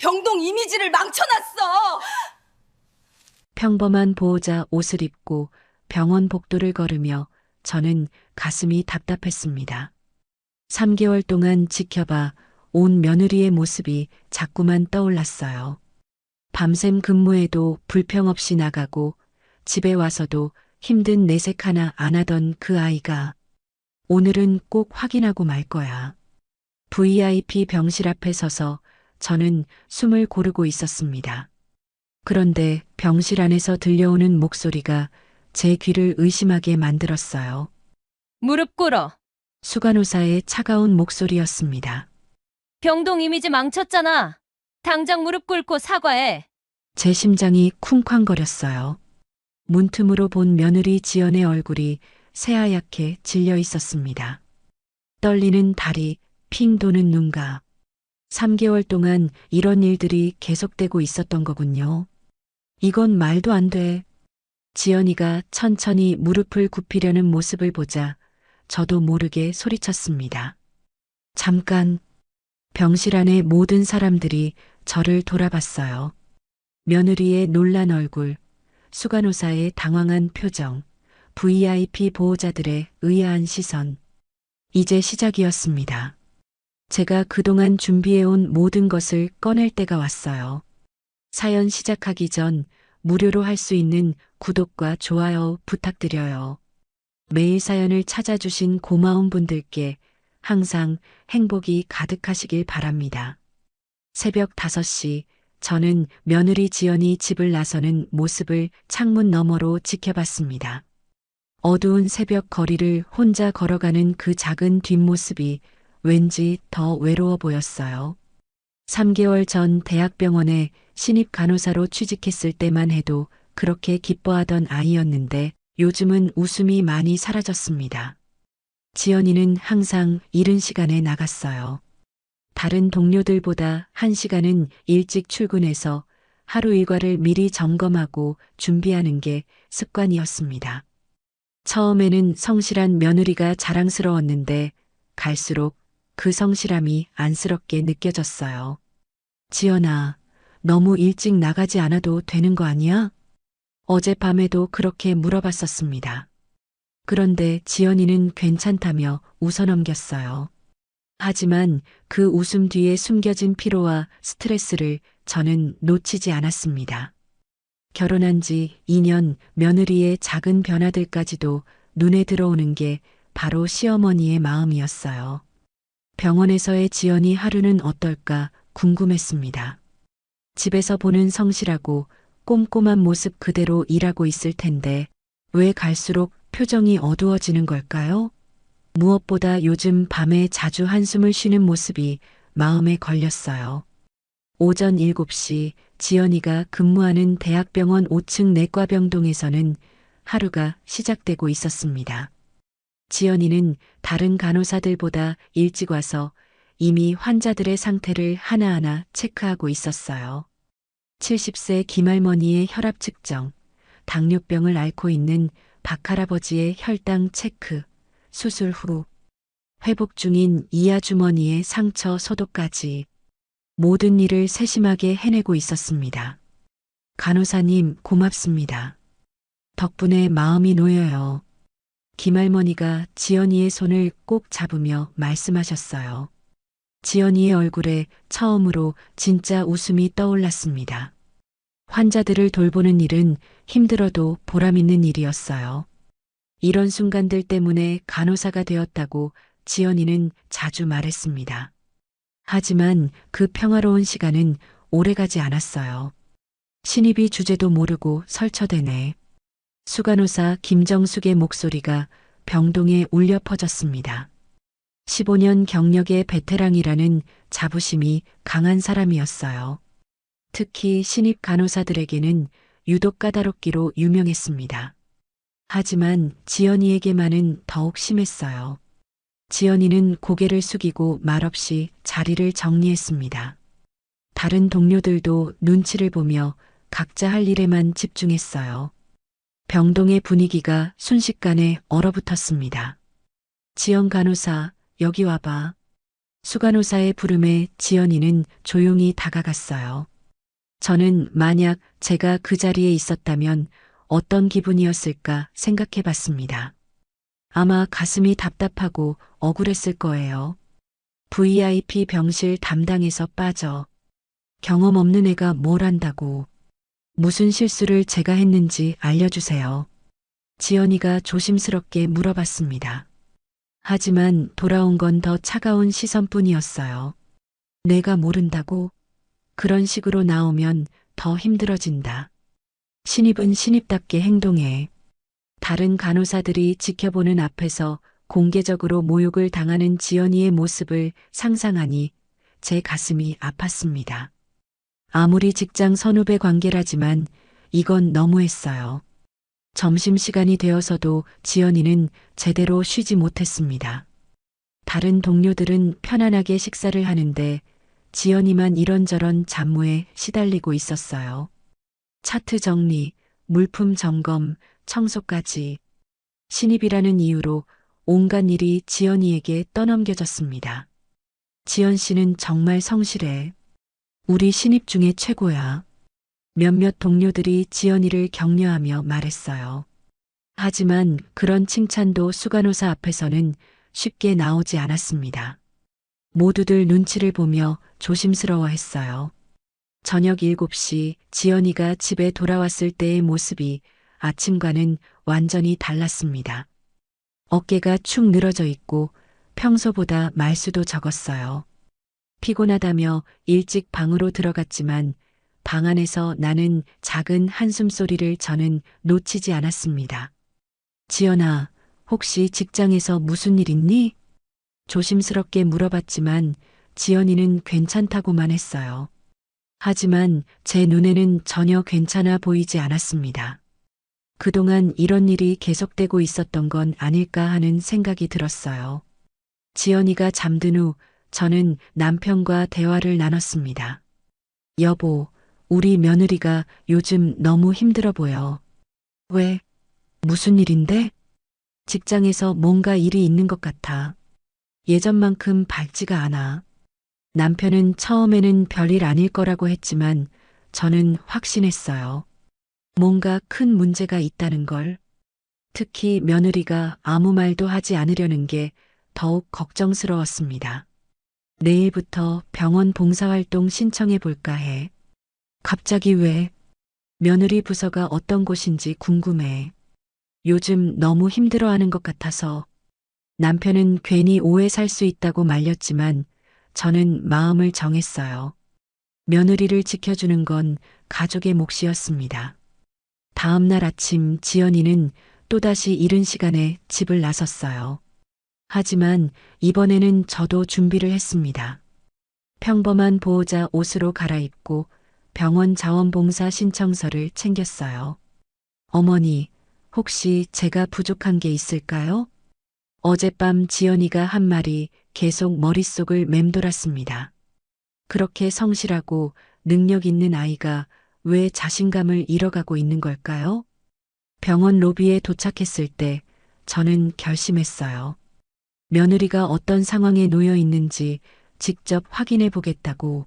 병동 이미지를 망쳐놨어. 평범한 보호자 옷을 입고 병원 복도를 걸으며 저는 가슴이 답답했습니다. 3개월 동안 지켜봐 온 며느리의 모습이 자꾸만 떠올랐어요. 밤샘 근무에도 불평 없이 나가고 집에 와서도 힘든 내색 하나 안 하던 그 아이가 오늘은 꼭 확인하고 말 거야. VIP 병실 앞에 서서 저는 숨을 고르고 있었습니다. 그런데 병실 안에서 들려오는 목소리가 제 귀를 의심하게 만들었어요. 무릎 꿇어. 수간호사의 차가운 목소리였습니다. 병동 이미지 망쳤잖아. 당장 무릎 꿇고 사과해. 제 심장이 쿵쾅거렸어요. 문틈으로 본 며느리 지연의 얼굴이 새하얗게 질려 있었습니다. 떨리는 다리, 핑 도는 눈가. 3개월 동안 이런 일들이 계속되고 있었던 거군요. 이건 말도 안 돼. 지연이가 천천히 무릎을 굽히려는 모습을 보자 저도 모르게 소리쳤습니다. 잠깐. 병실 안의 모든 사람들이 저를 돌아봤어요. 며느리의 놀란 얼굴, 수간호사의 당황한 표정, VIP 보호자들의 의아한 시선. 이제 시작이었습니다. 제가 그동안 준비해온 모든 것을 꺼낼 때가 왔어요. 사연 시작하기 전 무료로 할 수 있는 구독과 좋아요 부탁드려요. 매일 사연을 찾아주신 고마운 분들께 항상 행복이 가득하시길 바랍니다. 새벽 5시 저는 며느리 지연이 집을 나서는 모습을 창문 너머로 지켜봤습니다. 어두운 새벽 거리를 혼자 걸어가는 그 작은 뒷모습이 왠지 더 외로워 보였어요. 3개월 전 대학병원에 신입 간호사로 취직했을 때만 해도 그렇게 기뻐하던 아이였는데 요즘은 웃음이 많이 사라졌습니다. 지연이는 항상 이른 시간에 나갔어요. 다른 동료들보다 1시간은 일찍 출근해서 하루 일과를 미리 점검하고 준비하는 게 습관이었습니다. 처음에는 성실한 며느리가 자랑스러웠는데 갈수록 그 성실함이 안쓰럽게 느껴졌어요. 지연아, 너무 일찍 나가지 않아도 되는 거 아니야? 어젯밤에도 그렇게 물어봤었습니다. 그런데 지연이는 괜찮다며 웃어넘겼어요. 하지만 그 웃음 뒤에 숨겨진 피로와 스트레스를 저는 놓치지 않았습니다. 결혼한 지 2년 며느리의 작은 변화들까지도 눈에 들어오는 게 바로 시어머니의 마음이었어요. 병원에서의 지연이 하루는 어떨까 궁금했습니다. 집에서 보는 성실하고 꼼꼼한 모습 그대로 일하고 있을 텐데 왜 갈수록 표정이 어두워지는 걸까요? 무엇보다 요즘 밤에 자주 한숨을 쉬는 모습이 마음에 걸렸어요. 오전 7시 지연이가 근무하는 대학병원 5층 내과병동에서는 하루가 시작되고 있었습니다. 지연이는 다른 간호사들보다 일찍 와서 이미 환자들의 상태를 하나하나 체크하고 있었어요. 70세 김할머니의 혈압 측정, 당뇨병을 앓고 있는 박할아버지의 혈당 체크, 수술 후 회복 중인 이아주머니의 상처 소독까지 모든 일을 세심하게 해내고 있었습니다. 간호사님 고맙습니다. 덕분에 마음이 놓여요. 김할머니가 지연이의 손을 꼭 잡으며 말씀하셨어요. 지연이의 얼굴에 처음으로 진짜 웃음이 떠올랐습니다. 환자들을 돌보는 일은 힘들어도 보람 있는 일이었어요. 이런 순간들 때문에 간호사가 되었다고 지연이는 자주 말했습니다. 하지만 그 평화로운 시간은 오래가지 않았어요. 신입이 주제도 모르고 설쳐대네. 수간호사 김정숙의 목소리가 병동에 울려 퍼졌습니다. 15년 경력의 베테랑이라는 자부심이 강한 사람이었어요. 특히 신입 간호사들에게는 유독 까다롭기로 유명했습니다. 하지만 지연이에게만은 더욱 심했어요. 지연이는 고개를 숙이고 말없이 자리를 정리했습니다. 다른 동료들도 눈치를 보며 각자 할 일에만 집중했어요. 병동의 분위기가 순식간에 얼어붙었습니다. 지연 간호사, 여기 와봐. 수간호사의 부름에 지연이는 조용히 다가갔어요. 저는 만약 제가 그 자리에 있었다면 어떤 기분이었을까 생각해 봤습니다. 아마 가슴이 답답하고 억울했을 거예요. VIP 병실 담당에서 빠져. 경험 없는 애가 뭘 한다고. 무슨 실수를 제가 했는지 알려주세요. 지연이가 조심스럽게 물어봤습니다. 하지만 돌아온 건 더 차가운 시선뿐이었어요. 내가 모른다고? 그런 식으로 나오면 더 힘들어진다. 신입은 신입답게 행동해. 다른 간호사들이 지켜보는 앞에서 공개적으로 모욕을 당하는 지연이의 모습을 상상하니 제 가슴이 아팠습니다. 아무리 직장 선후배 관계라지만 이건 너무했어요. 점심시간이 되어서도 지연이는 제대로 쉬지 못했습니다. 다른 동료들은 편안하게 식사를 하는데 지연이만 이런저런 잡무에 시달리고 있었어요. 차트 정리, 물품 점검, 청소까지. 신입이라는 이유로 온갖 일이 지연이에게 떠넘겨졌습니다. 지연 씨는 정말 성실해. 우리 신입 중에 최고야. 몇몇 동료들이 지연이를 격려하며 말했어요. 하지만 그런 칭찬도 수간호사 앞에서는 쉽게 나오지 않았습니다. 모두들 눈치를 보며 조심스러워했어요. 저녁 7시 지연이가 집에 돌아왔을 때의 모습이 아침과는 완전히 달랐습니다. 어깨가 축 늘어져 있고 평소보다 말수도 적었어요. 피곤하다며 일찍 방으로 들어갔지만 방 안에서 나는 작은 한숨 소리를 저는 놓치지 않았습니다. 지연아, 혹시 직장에서 무슨 일 있니? 조심스럽게 물어봤지만 지연이는 괜찮다고만 했어요. 하지만 제 눈에는 전혀 괜찮아 보이지 않았습니다. 그동안 이런 일이 계속되고 있었던 건 아닐까 하는 생각이 들었어요. 지연이가 잠든 후 저는 남편과 대화를 나눴습니다. 여보, 우리 며느리가 요즘 너무 힘들어 보여. 왜? 무슨 일인데? 직장에서 뭔가 일이 있는 것 같아. 예전만큼 밝지가 않아. 남편은 처음에는 별일 아닐 거라고 했지만 저는 확신했어요. 뭔가 큰 문제가 있다는 걸. 특히 며느리가 아무 말도 하지 않으려는 게 더욱 걱정스러웠습니다. 내일부터 병원 봉사활동 신청해 볼까 해. 갑자기 왜? 며느리 부서가 어떤 곳인지 궁금해. 요즘 너무 힘들어하는 것 같아서. 남편은 괜히 오해 살 수 있다고 말렸지만 저는 마음을 정했어요. 며느리를 지켜주는 건 가족의 몫이었습니다. 다음 날 아침 지연이는 또다시 이른 시간에 집을 나섰어요. 하지만 이번에는 저도 준비를 했습니다. 평범한 보호자 옷으로 갈아입고 병원 자원봉사 신청서를 챙겼어요. 어머니, 혹시 제가 부족한 게 있을까요? 어젯밤 지연이가 한 말이 계속 머릿속을 맴돌았습니다. 그렇게 성실하고 능력 있는 아이가 왜 자신감을 잃어가고 있는 걸까요? 병원 로비에 도착했을 때 저는 결심했어요. 며느리가 어떤 상황에 놓여 있는지 직접 확인해 보겠다고.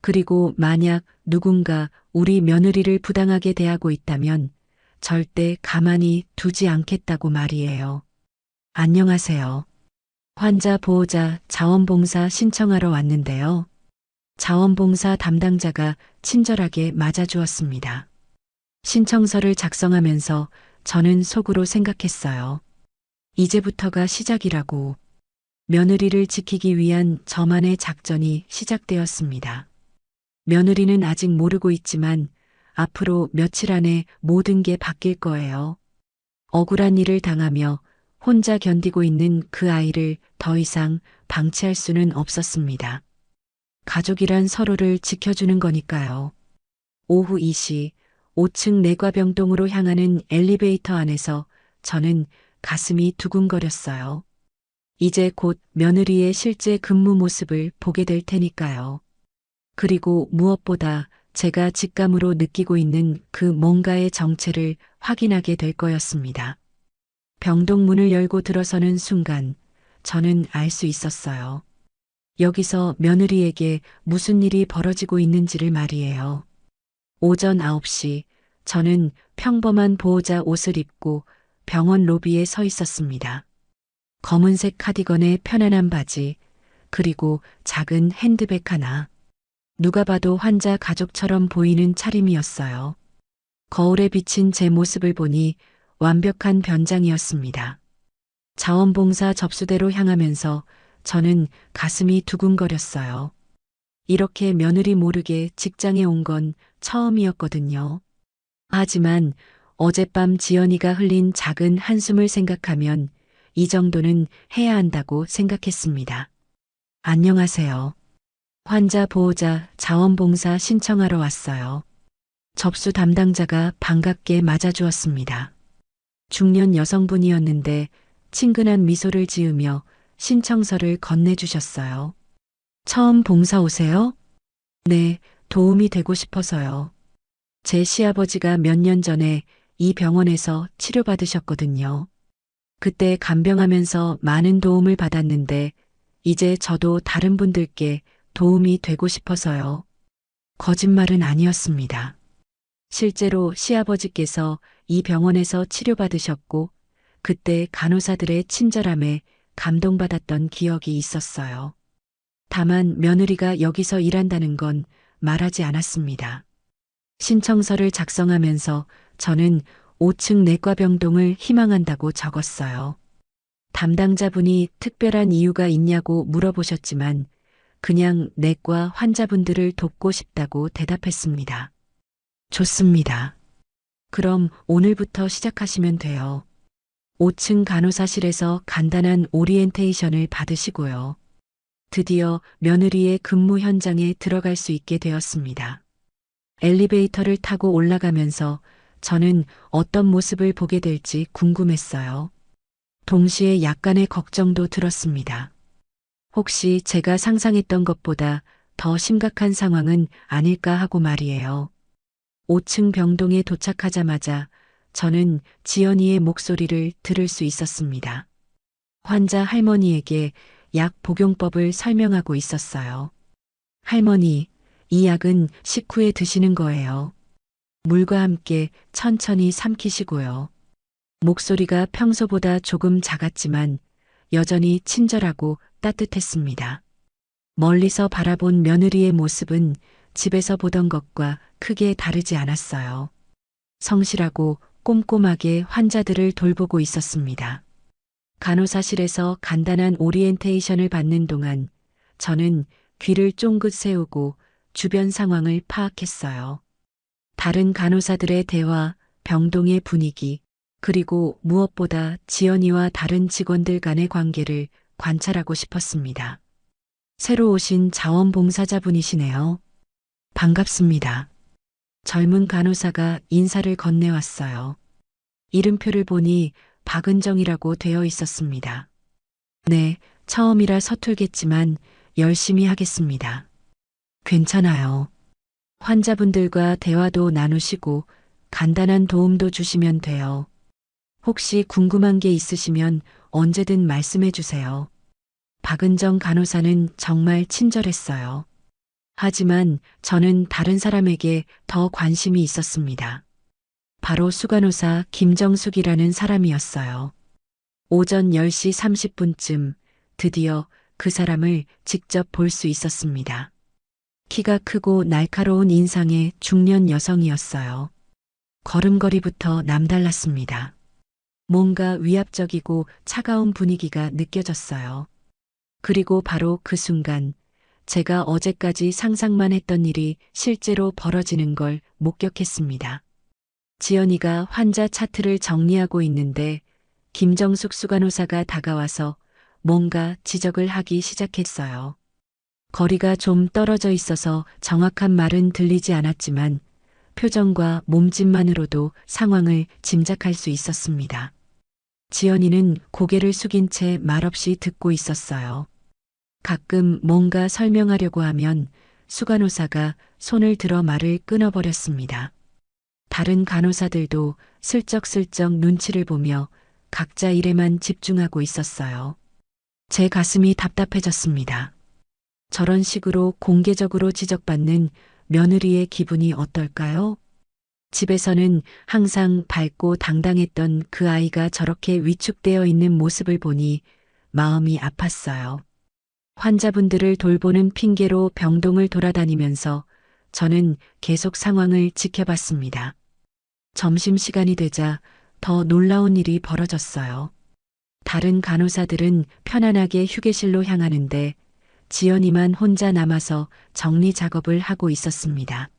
그리고 만약 누군가 우리 며느리를 부당하게 대하고 있다면 절대 가만히 두지 않겠다고 말이에요. 안녕하세요. 환자 보호자 자원봉사 신청하러 왔는데요. 자원봉사 담당자가 친절하게 맞아주었습니다. 신청서를 작성하면서 저는 속으로 생각했어요. 이제부터가 시작이라고. 며느리를 지키기 위한 저만의 작전이 시작되었습니다. 며느리는 아직 모르고 있지만 앞으로 며칠 안에 모든 게 바뀔 거예요. 억울한 일을 당하며 혼자 견디고 있는 그 아이를 더 이상 방치할 수는 없었습니다. 가족이란 서로를 지켜주는 거니까요. 오후 2시 5층 내과병동으로 향하는 엘리베이터 안에서 저는 가슴이 두근거렸어요. 이제 곧 며느리의 실제 근무 모습을 보게 될 테니까요. 그리고 무엇보다 제가 직감으로 느끼고 있는 그 뭔가의 정체를 확인하게 될 거였습니다. 병동 문을 열고 들어서는 순간 저는 알 수 있었어요. 여기서 며느리에게 무슨 일이 벌어지고 있는지를 말이에요. 오전 9시 저는 평범한 보호자 옷을 입고 병원 로비에 서 있었습니다. 검은색 카디건에 편안한 바지, 그리고 작은 핸드백 하나. 누가 봐도 환자 가족처럼 보이는 차림이었어요. 거울에 비친 제 모습을 보니 완벽한 변장이었습니다. 자원봉사 접수대로 향하면서 저는 가슴이 두근거렸어요. 이렇게 며느리 모르게 직장에 온 건 처음이었거든요. 하지만 어젯밤 지연이가 흘린 작은 한숨을 생각하면 이 정도는 해야 한다고 생각했습니다. 안녕하세요. 환자 보호자 자원봉사 신청하러 왔어요. 접수 담당자가 반갑게 맞아주었습니다. 중년 여성분이었는데 친근한 미소를 지으며 신청서를 건네주셨어요. 처음 봉사 오세요? 네, 도움이 되고 싶어서요. 제 시아버지가 몇 년 전에 이 병원에서 치료받으셨거든요. 그때 간병하면서 많은 도움을 받았는데 이제 저도 다른 분들께 도움이 되고 싶어서요. 거짓말은 아니었습니다. 실제로 시아버지께서 이 병원에서 치료받으셨고 그때 간호사들의 친절함에 감동받았던 기억이 있었어요. 다만 며느리가 여기서 일한다는 건 말하지 않았습니다. 신청서를 작성하면서 저는 5층 내과병동을 희망한다고 적었어요. 담당자분이 특별한 이유가 있냐고 물어보셨지만 그냥 내과 환자분들을 돕고 싶다고 대답했습니다. 좋습니다. 그럼 오늘부터 시작하시면 돼요. 5층 간호사실에서 간단한 오리엔테이션을 받으시고요. 드디어 며느리의 근무 현장에 들어갈 수 있게 되었습니다. 엘리베이터를 타고 올라가면서 저는 어떤 모습을 보게 될지 궁금했어요. 동시에 약간의 걱정도 들었습니다. 혹시 제가 상상했던 것보다 더 심각한 상황은 아닐까 하고 말이에요. 5층 병동에 도착하자마자 저는 지연이의 목소리를 들을 수 있었습니다. 환자 할머니에게 약 복용법을 설명하고 있었어요. 할머니, 이 약은 식후에 드시는 거예요. 물과 함께 천천히 삼키시고요. 목소리가 평소보다 조금 작았지만 여전히 친절하고 따뜻했습니다. 멀리서 바라본 며느리의 모습은 집에서 보던 것과 크게 다르지 않았어요. 성실하고 꼼꼼하게 환자들을 돌보고 있었습니다. 간호사실에서 간단한 오리엔테이션을 받는 동안 저는 귀를 쫑긋 세우고 주변 상황을 파악했어요. 다른 간호사들의 대화, 병동의 분위기, 그리고 무엇보다 지연이와 다른 직원들 간의 관계를 관찰하고 싶었습니다. 새로 오신 자원봉사자분이시네요. 반갑습니다. 젊은 간호사가 인사를 건네왔어요. 이름표를 보니 박은정이라고 되어 있었습니다. 네, 처음이라 서툴겠지만 열심히 하겠습니다. 괜찮아요. 환자분들과 대화도 나누시고 간단한 도움도 주시면 돼요. 혹시 궁금한 게 있으시면 언제든 말씀해 주세요. 박은정 간호사는 정말 친절했어요. 하지만 저는 다른 사람에게 더 관심이 있었습니다. 바로 수간호사 김정숙이라는 사람이었어요. 오전 10시 30분쯤 드디어 그 사람을 직접 볼 수 있었습니다. 키가 크고 날카로운 인상의 중년 여성이었어요. 걸음걸이부터 남달랐습니다. 뭔가 위압적이고 차가운 분위기가 느껴졌어요. 그리고 바로 그 순간 제가 어제까지 상상만 했던 일이 실제로 벌어지는 걸 목격했습니다. 지연이가 환자 차트를 정리하고 있는데 김정숙 수간호사가 다가와서 뭔가 지적을 하기 시작했어요. 거리가 좀 떨어져 있어서 정확한 말은 들리지 않았지만 표정과 몸짓만으로도 상황을 짐작할 수 있었습니다. 지연이는 고개를 숙인 채 말없이 듣고 있었어요. 가끔 뭔가 설명하려고 하면 수간호사가 손을 들어 말을 끊어버렸습니다. 다른 간호사들도 슬쩍슬쩍 눈치를 보며 각자 일에만 집중하고 있었어요. 제 가슴이 답답해졌습니다. 저런 식으로 공개적으로 지적받는 며느리의 기분이 어떨까요? 집에서는 항상 밝고 당당했던 그 아이가 저렇게 위축되어 있는 모습을 보니 마음이 아팠어요. 환자분들을 돌보는 핑계로 병동을 돌아다니면서 저는 계속 상황을 지켜봤습니다. 점심시간이 되자 더 놀라운 일이 벌어졌어요. 다른 간호사들은 편안하게 휴게실로 향하는데 지연이만 혼자 남아서 정리 작업을 하고 있었습니다.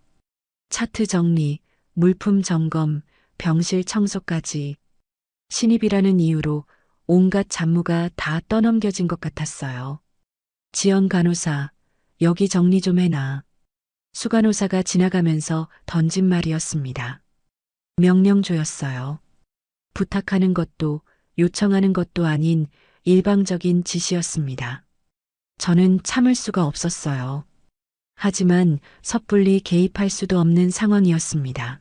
차트 정리, 물품 점검, 병실 청소까지. 신입이라는 이유로 온갖 잡무가 다 떠넘겨진 것 같았어요. 지연 간호사, 여기 정리 좀 해놔. 수간호사가 지나가면서 던진 말이었습니다. 명령조였어요. 부탁하는 것도 요청하는 것도 아닌 일방적인 지시였습니다. 저는 참을 수가 없었어요. 하지만 섣불리 개입할 수도 없는 상황이었습니다.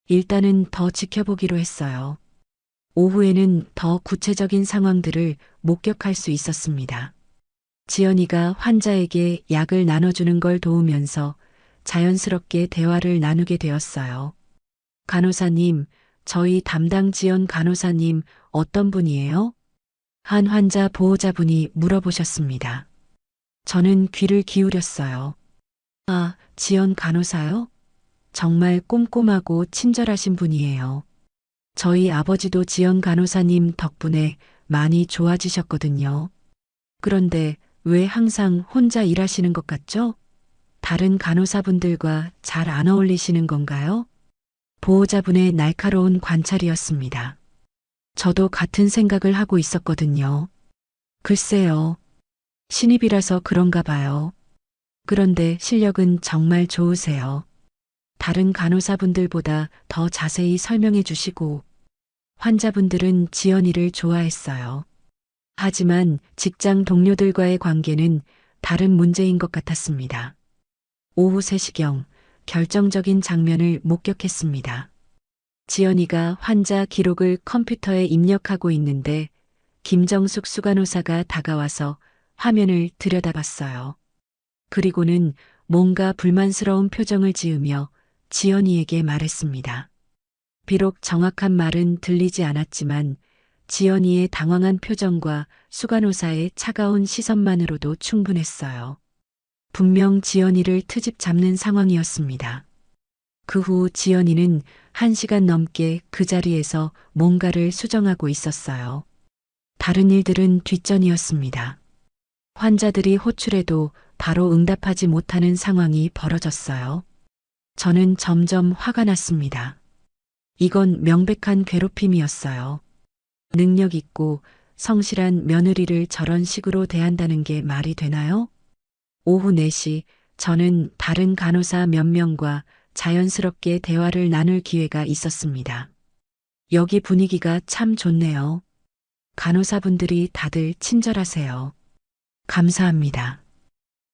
일단은 더 지켜보기로 했어요. 오후에는 더 구체적인 상황들을 목격할 수 있었습니다. 지연이가 환자에게 약을 나눠주는 걸 도우면서 자연스럽게 대화를 나누게 되었어요. 간호사님, 저희 담당 지연 간호사님 어떤 분이에요? 한 환자 보호자분이 물어보셨습니다. 저는 귀를 기울였어요. 아, 지연 간호사요? 정말 꼼꼼하고 친절하신 분이에요. 저희 아버지도 지연 간호사님 덕분에 많이 좋아지셨거든요. 그런데 왜 항상 혼자 일하시는 것 같죠? 다른 간호사분들과 잘 안 어울리시는 건가요? 보호자분의 날카로운 관찰이었습니다. 저도 같은 생각을 하고 있었거든요. 글쎄요. 신입이라서 그런가 봐요. 그런데 실력은 정말 좋으세요. 다른 간호사분들보다 더 자세히 설명해 주시고 환자분들은 지연이를 좋아했어요. 하지만 직장 동료들과의 관계는 다른 문제인 것 같았습니다. 오후 3시경 결정적인 장면을 목격했습니다. 지연이가 환자 기록을 컴퓨터에 입력하고 있는데 김정숙 수간호사가 다가와서 화면을 들여다봤어요. 그리고는 뭔가 불만스러운 표정을 지으며 지연이에게 말했습니다. 비록 정확한 말은 들리지 않았지만 지연이의 당황한 표정과 수간호사의 차가운 시선만으로도 충분했어요. 분명 지연이를 트집 잡는 상황이었습니다. 그 후 지연이는 1시간 넘게 그 자리에서 뭔가를 수정하고 있었어요. 다른 일들은 뒷전이었습니다. 환자들이 호출해도 바로 응답하지 못하는 상황이 벌어졌어요. 저는 점점 화가 났습니다. 이건 명백한 괴롭힘이었어요. 능력 있고 성실한 며느리를 저런 식으로 대한다는 게 말이 되나요? 오후 4시 저는 다른 간호사 몇 명과 자연스럽게 대화를 나눌 기회가 있었습니다. 여기 분위기가 참 좋네요. 간호사분들이 다들 친절하세요. 감사합니다.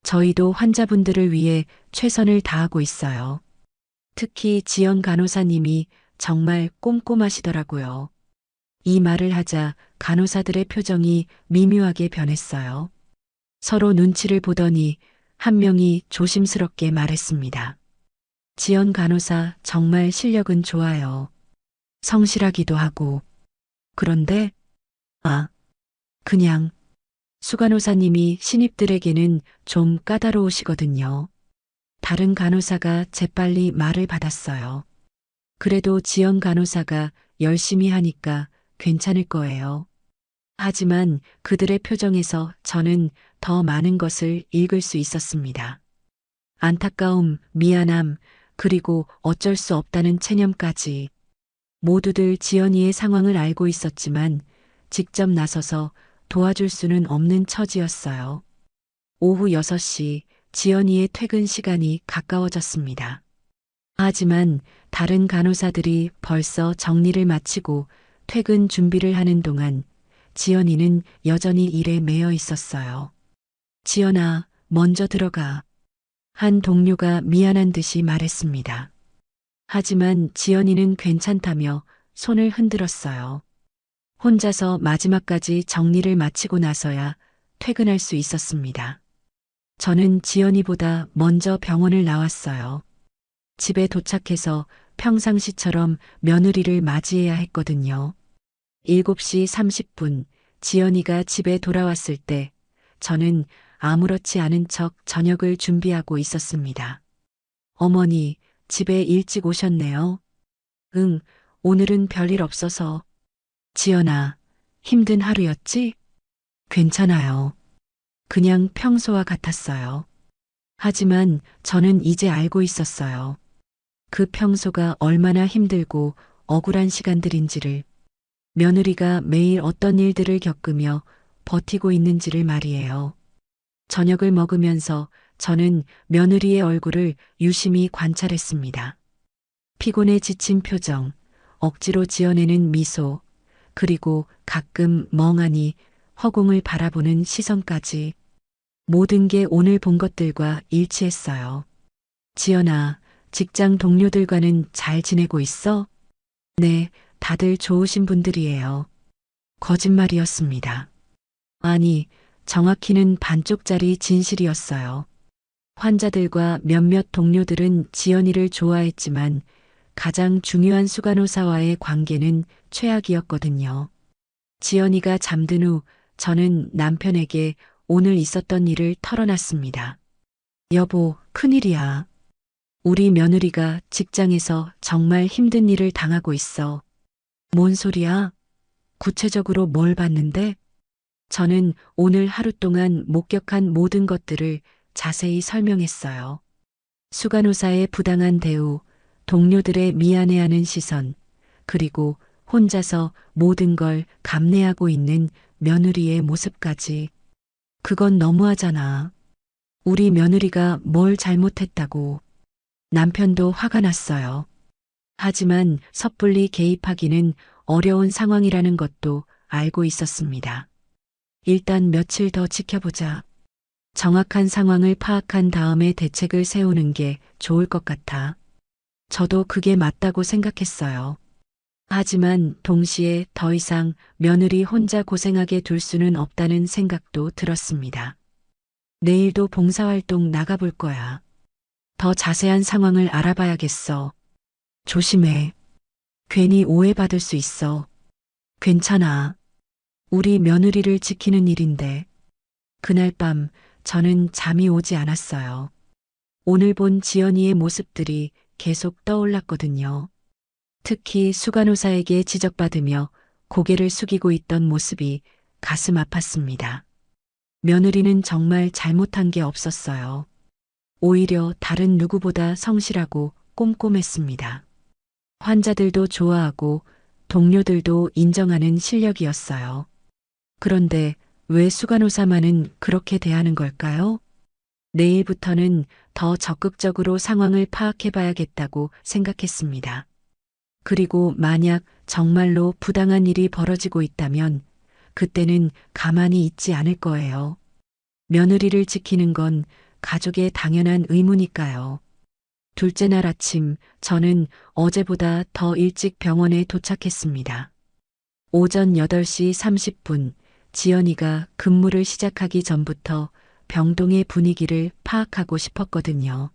저희도 환자분들을 위해 최선을 다하고 있어요. 특히 지연 간호사님이 정말 꼼꼼하시더라고요. 이 말을 하자 간호사들의 표정이 미묘하게 변했어요. 서로 눈치를 보더니 한 명이 조심스럽게 말했습니다. 지연 간호사 정말 실력은 좋아요. 성실하기도 하고. 그런데, 그냥 수간호사님이 신입들에게는 좀 까다로우시거든요. 다른 간호사가 재빨리 말을 받았어요. 그래도 지연 간호사가 열심히 하니까 괜찮을 거예요. 하지만 그들의 표정에서 저는 더 많은 것을 읽을 수 있었습니다. 안타까움, 미안함, 그리고 어쩔 수 없다는 체념까지. 모두들 지연이의 상황을 알고 있었지만 직접 나서서 도와줄 수는 없는 처지였어요. 오후 6시 지연이의 퇴근 시간이 가까워졌습니다. 하지만 다른 간호사들이 벌써 정리를 마치고 퇴근 준비를 하는 동안 지연이는 여전히 일에 매여 있었어요. 지연아, 먼저 들어가. 한 동료가 미안한 듯이 말했습니다. 하지만 지연이는 괜찮다며 손을 흔들었어요. 혼자서 마지막까지 정리를 마치고 나서야 퇴근할 수 있었습니다. 저는 지연이보다 먼저 병원을 나왔어요. 집에 도착해서 평상시처럼 며느리를 맞이해야 했거든요. 7시 30분 지연이가 집에 돌아왔을 때 저는 아무렇지 않은 척 저녁을 준비하고 있었습니다. 어머니, 집에 일찍 오셨네요. 응, 오늘은 별일 없어서. 지연아, 힘든 하루였지? 괜찮아요. 그냥 평소와 같았어요. 하지만 저는 이제 알고 있었어요. 그 평소가 얼마나 힘들고 억울한 시간들인지를, 며느리가 매일 어떤 일들을 겪으며 버티고 있는지를 말이에요. 저녁을 먹으면서 저는 며느리의 얼굴을 유심히 관찰했습니다. 피곤에 지친 표정, 억지로 지어내는 미소, 그리고 가끔 멍하니 허공을 바라보는 시선까지 모든 게 오늘 본 것들과 일치했어요. 지연아, 직장 동료들과는 잘 지내고 있어? 네, 다들 좋으신 분들이에요. 거짓말이었습니다. 아니, 정확히는 반쪽짜리 진실이었어요. 환자들과 몇몇 동료들은 지연이를 좋아했지만 가장 중요한 수간호사와의 관계는 최악이었거든요. 지연이가 잠든 후 저는 남편에게 오늘 있었던 일을 털어놨습니다. 여보, 큰일이야. 우리 며느리가 직장에서 정말 힘든 일을 당하고 있어. 뭔 소리야? 구체적으로 뭘 봤는데? 저는 오늘 하루 동안 목격한 모든 것들을 자세히 설명했어요. 수간호사의 부당한 대우, 동료들의 미안해하는 시선, 그리고 혼자서 모든 걸 감내하고 있는 며느리의 모습까지. 그건 너무하잖아. 우리 며느리가 뭘 잘못했다고. 남편도 화가 났어요. 하지만 섣불리 개입하기는 어려운 상황이라는 것도 알고 있었습니다. 일단 며칠 더 지켜보자. 정확한 상황을 파악한 다음에 대책을 세우는 게 좋을 것 같아. 저도 그게 맞다고 생각했어요. 하지만 동시에 더 이상 며느리 혼자 고생하게 둘 수는 없다는 생각도 들었습니다. 내일도 봉사활동 나가볼 거야. 더 자세한 상황을 알아봐야겠어. 조심해. 괜히 오해받을 수 있어. 괜찮아. 우리 며느리를 지키는 일인데. 그날 밤 저는 잠이 오지 않았어요. 오늘 본 지연이의 모습들이 계속 떠올랐거든요. 특히 수간호사에게 지적받으며 고개를 숙이고 있던 모습이 가슴 아팠습니다. 며느리는 정말 잘못한 게 없었어요. 오히려 다른 누구보다 성실하고 꼼꼼했습니다. 환자들도 좋아하고 동료들도 인정하는 실력이었어요. 그런데 왜 수간호사만은 그렇게 대하는 걸까요? 내일부터는 더 적극적으로 상황을 파악해봐야겠다고 생각했습니다. 그리고 만약 정말로 부당한 일이 벌어지고 있다면 그때는 가만히 있지 않을 거예요. 며느리를 지키는 건 가족의 당연한 의무니까요. 둘째 날 아침 저는 어제보다 더 일찍 병원에 도착했습니다. 오전 8시 30분 지연이가 근무를 시작하기 전부터 병동의 분위기를 파악하고 싶었거든요.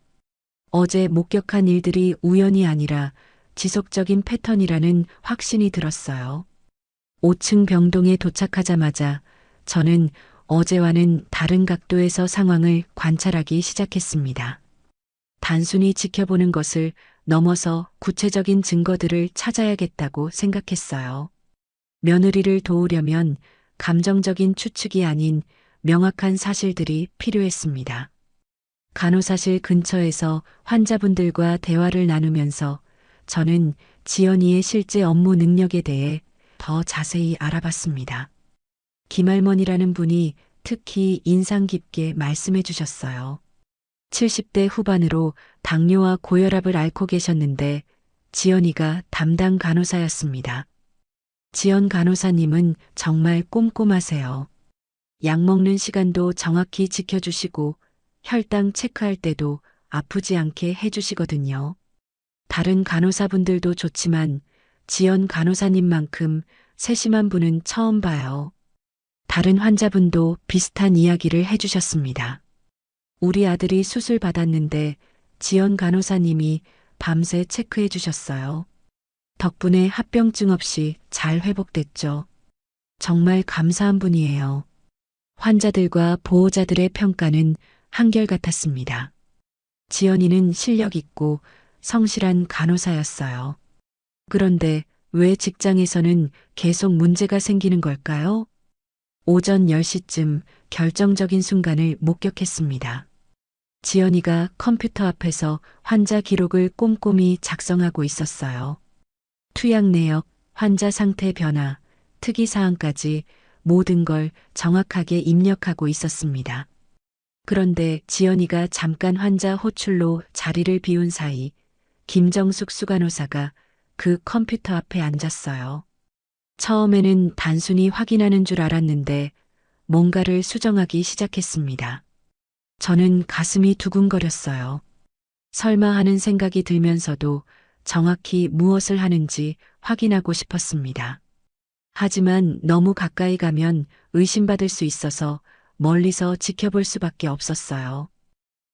어제 목격한 일들이 우연이 아니라 지속적인 패턴이라는 확신이 들었어요. 5층 병동에 도착하자마자 저는 어제와는 다른 각도에서 상황을 관찰하기 시작했습니다. 단순히 지켜보는 것을 넘어서 구체적인 증거들을 찾아야겠다고 생각했어요. 며느리를 도우려면 감정적인 추측이 아닌 명확한 사실들이 필요했습니다. 간호사실 근처에서 환자분들과 대화를 나누면서 저는 지연이의 실제 업무 능력에 대해 더 자세히 알아봤습니다. 김할머니라는 분이 특히 인상 깊게 말씀해 주셨어요. 70대 후반으로 당뇨와 고혈압을 앓고 계셨는데 지연이가 담당 간호사였습니다. 지연 간호사님은 정말 꼼꼼하세요. 약 먹는 시간도 정확히 지켜주시고 혈당 체크할 때도 아프지 않게 해주시거든요. 다른 간호사분들도 좋지만 지연 간호사님만큼 세심한 분은 처음 봐요. 다른 환자분도 비슷한 이야기를 해주셨습니다. 우리 아들이 수술 받았는데 지연 간호사님이 밤새 체크해 주셨어요. 덕분에 합병증 없이 잘 회복됐죠. 정말 감사한 분이에요. 환자들과 보호자들의 평가는 한결같았습니다. 지연이는 실력 있고 성실한 간호사였어요. 그런데 왜 직장에서는 계속 문제가 생기는 걸까요? 오전 10시쯤 결정적인 순간을 목격했습니다. 지연이가 컴퓨터 앞에서 환자 기록을 꼼꼼히 작성하고 있었어요. 투약 내역, 환자 상태 변화, 특이사항까지 모든 걸 정확하게 입력하고 있었습니다. 그런데 지연이가 잠깐 환자 호출로 자리를 비운 사이 김정숙 수간호사가 그 컴퓨터 앞에 앉았어요. 처음에는 단순히 확인하는 줄 알았는데 뭔가를 수정하기 시작했습니다. 저는 가슴이 두근거렸어요. 설마 하는 생각이 들면서도 정확히 무엇을 하는지 확인하고 싶었습니다. 하지만 너무 가까이 가면 의심받을 수 있어서 멀리서 지켜볼 수밖에 없었어요.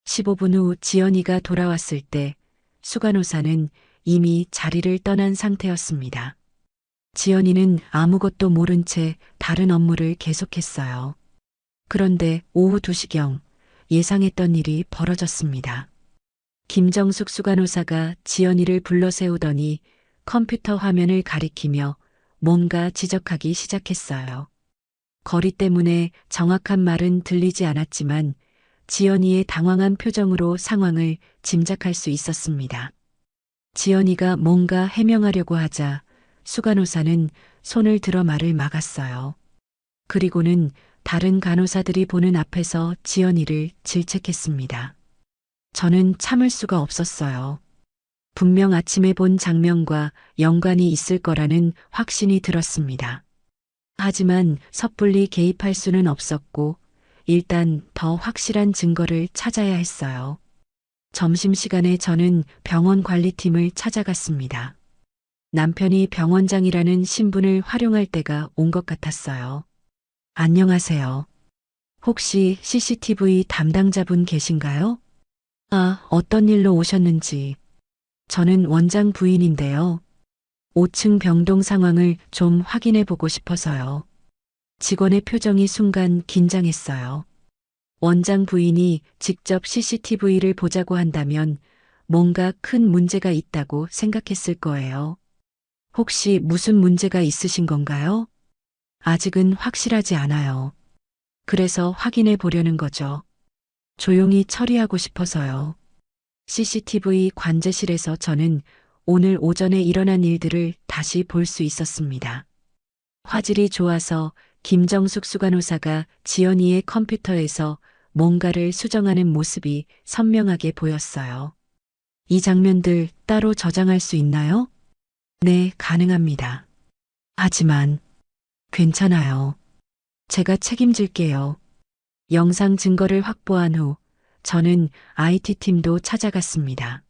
15분 후 지연이가 돌아왔을 때 수간호사는 이미 자리를 떠난 상태였습니다. 지연이는 아무것도 모른 채 다른 업무를 계속했어요. 그런데 오후 2시경 예상했던 일이 벌어졌습니다. 김정숙 수간호사가 지연이를 불러 세우더니 컴퓨터 화면을 가리키며 뭔가 지적하기 시작했어요. 거리 때문에 정확한 말은 들리지 않았지만 지연이의 당황한 표정으로 상황을 짐작할 수 있었습니다. 지연이가 뭔가 해명하려고 하자 수간호사는 손을 들어 말을 막았어요. 그리고는 다른 간호사들이 보는 앞에서 지연이를 질책했습니다. 저는 참을 수가 없었어요. 분명 아침에 본 장면과 연관이 있을 거라는 확신이 들었습니다. 하지만 섣불리 개입할 수는 없었고 일단 더 확실한 증거를 찾아야 했어요. 점심시간에 저는 병원 관리팀을 찾아갔습니다. 남편이 병원장이라는 신분을 활용할 때가 온 것 같았어요. 안녕하세요. 혹시 CCTV 담당자분 계신가요? 어떤 일로 오셨는지. 저는 원장 부인인데요. 5층 병동 상황을 좀 확인해 보고 싶어서요. 직원의 표정이 순간 긴장했어요. 원장 부인이 직접 CCTV를 보자고 한다면 뭔가 큰 문제가 있다고 생각했을 거예요. 혹시 무슨 문제가 있으신 건가요? 아직은 확실하지 않아요. 그래서 확인해 보려는 거죠. 조용히 처리하고 싶어서요. CCTV 관제실에서 저는 오늘 오전에 일어난 일들을 다시 볼 수 있었습니다. 화질이 좋아서 김정숙 수간호사가 지연이의 컴퓨터에서 뭔가를 수정하는 모습이 선명하게 보였어요. 이 장면들 따로 저장할 수 있나요? 네, 가능합니다. 하지만 괜찮아요. 제가 책임질게요. 영상 증거를 확보한 후 저는 IT팀도 찾아갔습니다.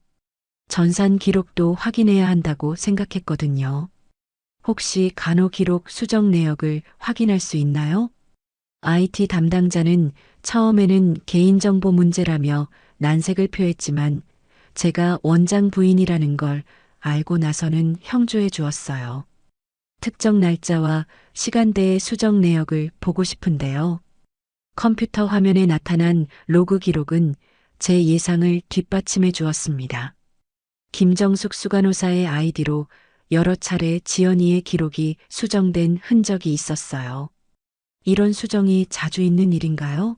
전산 기록도 확인해야 한다고 생각했거든요. 혹시 간호 기록 수정 내역을 확인할 수 있나요? IT 담당자는 처음에는 개인정보 문제라며 난색을 표했지만 제가 원장 부인이라는 걸 알고 나서는 형조해 주었어요. 특정 날짜와 시간대의 수정 내역을 보고 싶은데요. 컴퓨터 화면에 나타난 로그 기록은 제 예상을 뒷받침해 주었습니다. 김정숙 수간호사의 아이디로 여러 차례 지연이의 기록이 수정된 흔적이 있었어요. 이런 수정이 자주 있는 일인가요?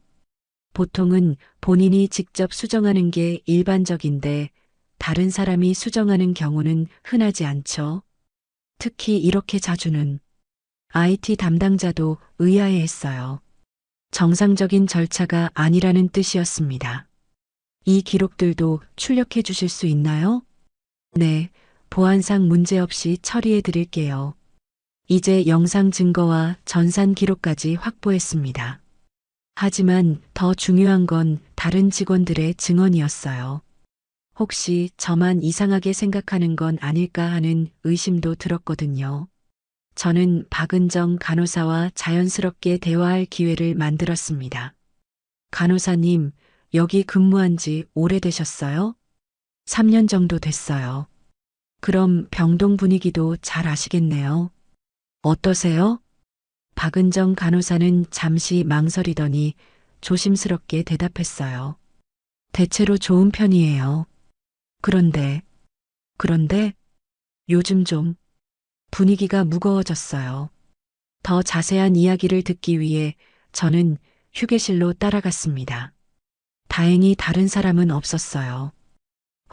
보통은 본인이 직접 수정하는 게 일반적인데 다른 사람이 수정하는 경우는 흔하지 않죠. 특히 이렇게 자주는 IT 담당자도 의아해했어요. 정상적인 절차가 아니라는 뜻이었습니다. 이 기록들도 출력해 주실 수 있나요? 네, 보안상 문제없이 처리해 드릴게요. 이제 영상 증거와 전산 기록까지 확보했습니다. 하지만 더 중요한 건 다른 직원들의 증언이었어요. 혹시 저만 이상하게 생각하는 건 아닐까 하는 의심도 들었거든요. 저는 박은정 간호사와 자연스럽게 대화할 기회를 만들었습니다. 간호사님, 여기 근무한 지 오래되셨어요? 3년 정도 됐어요. 그럼 병동 분위기도 잘 아시겠네요. 어떠세요? 박은정 간호사는 잠시 망설이더니 조심스럽게 대답했어요. 대체로 좋은 편이에요. 그런데 요즘 좀 분위기가 무거워졌어요. 더 자세한 이야기를 듣기 위해 저는 휴게실로 따라갔습니다. 다행히 다른 사람은 없었어요.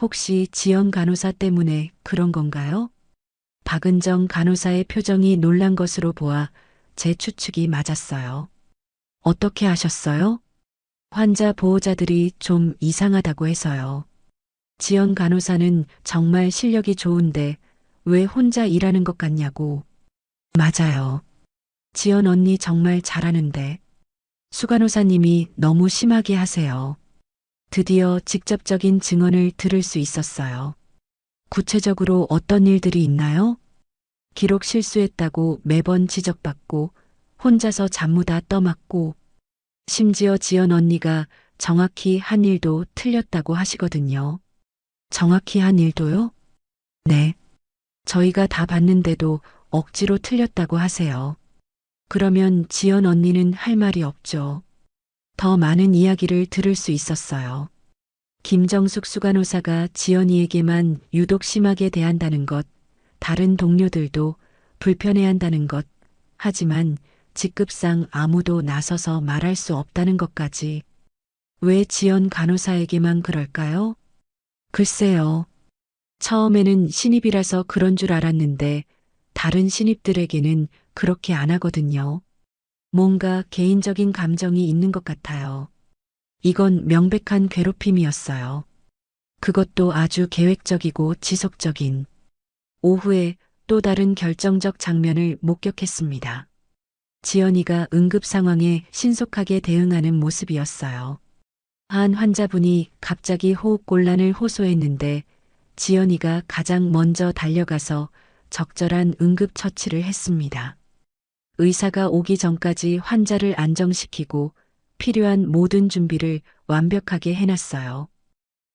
혹시 지연 간호사 때문에 그런 건가요? 박은정 간호사의 표정이 놀란 것으로 보아 제 추측이 맞았어요. 어떻게 아셨어요? 환자 보호자들이 좀 이상하다고 해서요. 지연 간호사는 정말 실력이 좋은데 왜 혼자 일하는 것 같냐고. 맞아요. 지연 언니 정말 잘하는데 수 간호사님이 너무 심하게 하세요. 드디어 직접적인 증언을 들을 수 있었어요. 구체적으로 어떤 일들이 있나요? 기록 실수했다고 매번 지적받고 혼자서 잡무 다 떠맡고 심지어 지연 언니가 정확히 한 일도 틀렸다고 하시거든요. 정확히 한 일도요? 네. 저희가 다 봤는데도 억지로 틀렸다고 하세요. 그러면 지연 언니는 할 말이 없죠. 더 많은 이야기를 들을 수 있었어요. 김정숙 수간호사가 지연이에게만 유독 심하게 대한다는 것, 다른 동료들도 불편해한다는 것, 하지만 직급상 아무도 나서서 말할 수 없다는 것까지. 왜 지연 간호사에게만 그럴까요? 글쎄요. 처음에는 신입이라서 그런 줄 알았는데 다른 신입들에게는 그렇게 안 하거든요. 뭔가 개인적인 감정이 있는 것 같아요. 이건 명백한 괴롭힘이었어요. 그것도 아주 계획적이고 지속적인. 오후에 또 다른 결정적 장면을 목격했습니다. 지연이가 응급 상황에 신속하게 대응하는 모습이었어요. 한 환자분이 갑자기 호흡곤란을 호소했는데 지연이가 가장 먼저 달려가서 적절한 응급 처치를 했습니다. 의사가 오기 전까지 환자를 안정시키고 필요한 모든 준비를 완벽하게 해놨어요.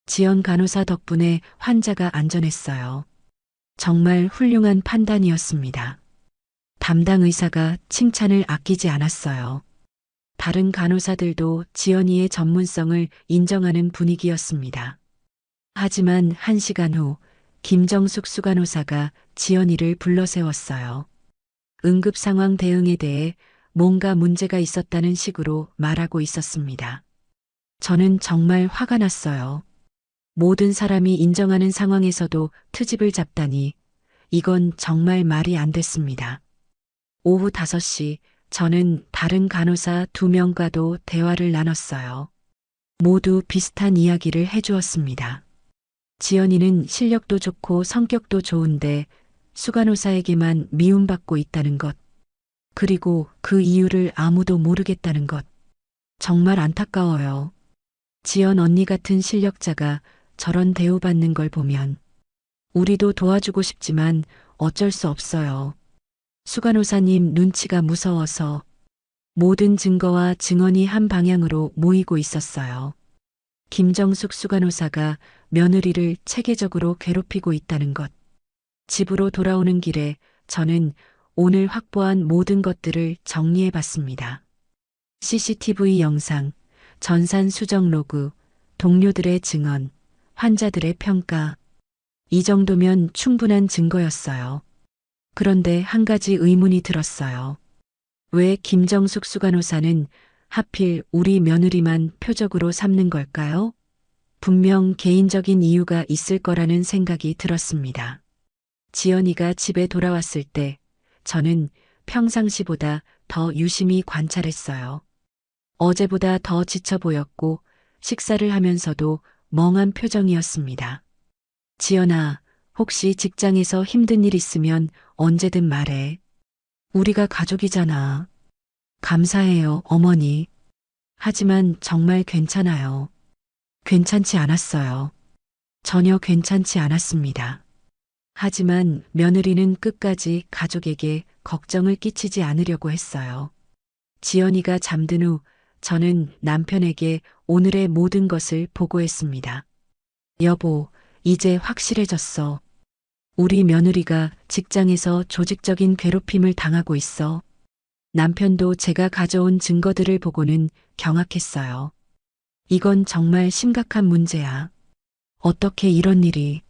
지연 간호사 덕분에 환자가 안전했어요. 정말 훌륭한 판단이었습니다. 담당 의사가 칭찬을 아끼지 않았어요. 다른 간호사들도 지연이의 전문성을 인정하는 분위기였습니다. 하지만 1시간 후 김정숙 수간호사가 지연이를 불러세웠어요. 응급 상황 대응에 대해 뭔가 문제가 있었다는 식으로 말하고 있었습니다. 저는 정말 화가 났어요. 모든 사람이 인정하는 상황에서도 트집을 잡다니 이건 정말 말이 안 됐습니다. 오후 5시 저는 다른 간호사 2명과도 대화를 나눴어요. 모두 비슷한 이야기를 해주었습니다. 지연이는 실력도 좋고 성격도 좋은데 수간호사에게만 미움받고 있다는 것. 그리고 그 이유를 아무도 모르겠다는 것. 정말 안타까워요. 지연 언니 같은 실력자가 저런 대우받는 걸 보면 우리도 도와주고 싶지만 어쩔 수 없어요. 수간호사님 눈치가 무서워서 모든 증거와 증언이 한 방향으로 모이고 있었어요. 김정숙 수간호사가 며느리를 체계적으로 괴롭히고 있다는 것. 집으로 돌아오는 길에 저는 오늘 확보한 모든 것들을 정리해 봤습니다. CCTV 영상, 전산 수정 로그, 동료들의 증언, 환자들의 평가. 이 정도면 충분한 증거였어요. 그런데 한 가지 의문이 들었어요. 왜 김정숙 수간호사는 하필 우리 며느리만 표적으로 삼는 걸까요? 분명 개인적인 이유가 있을 거라는 생각이 들었습니다. 지연이가 집에 돌아왔을 때 저는 평상시보다 더 유심히 관찰했어요. 어제보다 더 지쳐 보였고 식사를 하면서도 멍한 표정이었습니다. 지연아, 혹시 직장에서 힘든 일 있으면 언제든 말해. 우리가 가족이잖아. 감사해요, 어머니. 하지만 정말 괜찮아요. 괜찮지 않았어요. 전혀 괜찮지 않았습니다. 하지만 며느리는 끝까지 가족에게 걱정을 끼치지 않으려고 했어요. 지연이가 잠든 후 저는 남편에게 오늘의 모든 것을 보고했습니다. 여보, 이제 확실해졌어. 우리 며느리가 직장에서 조직적인 괴롭힘을 당하고 있어. 남편도 제가 가져온 증거들을 보고는 경악했어요. 이건 정말 심각한 문제야. 어떻게 이런 일이?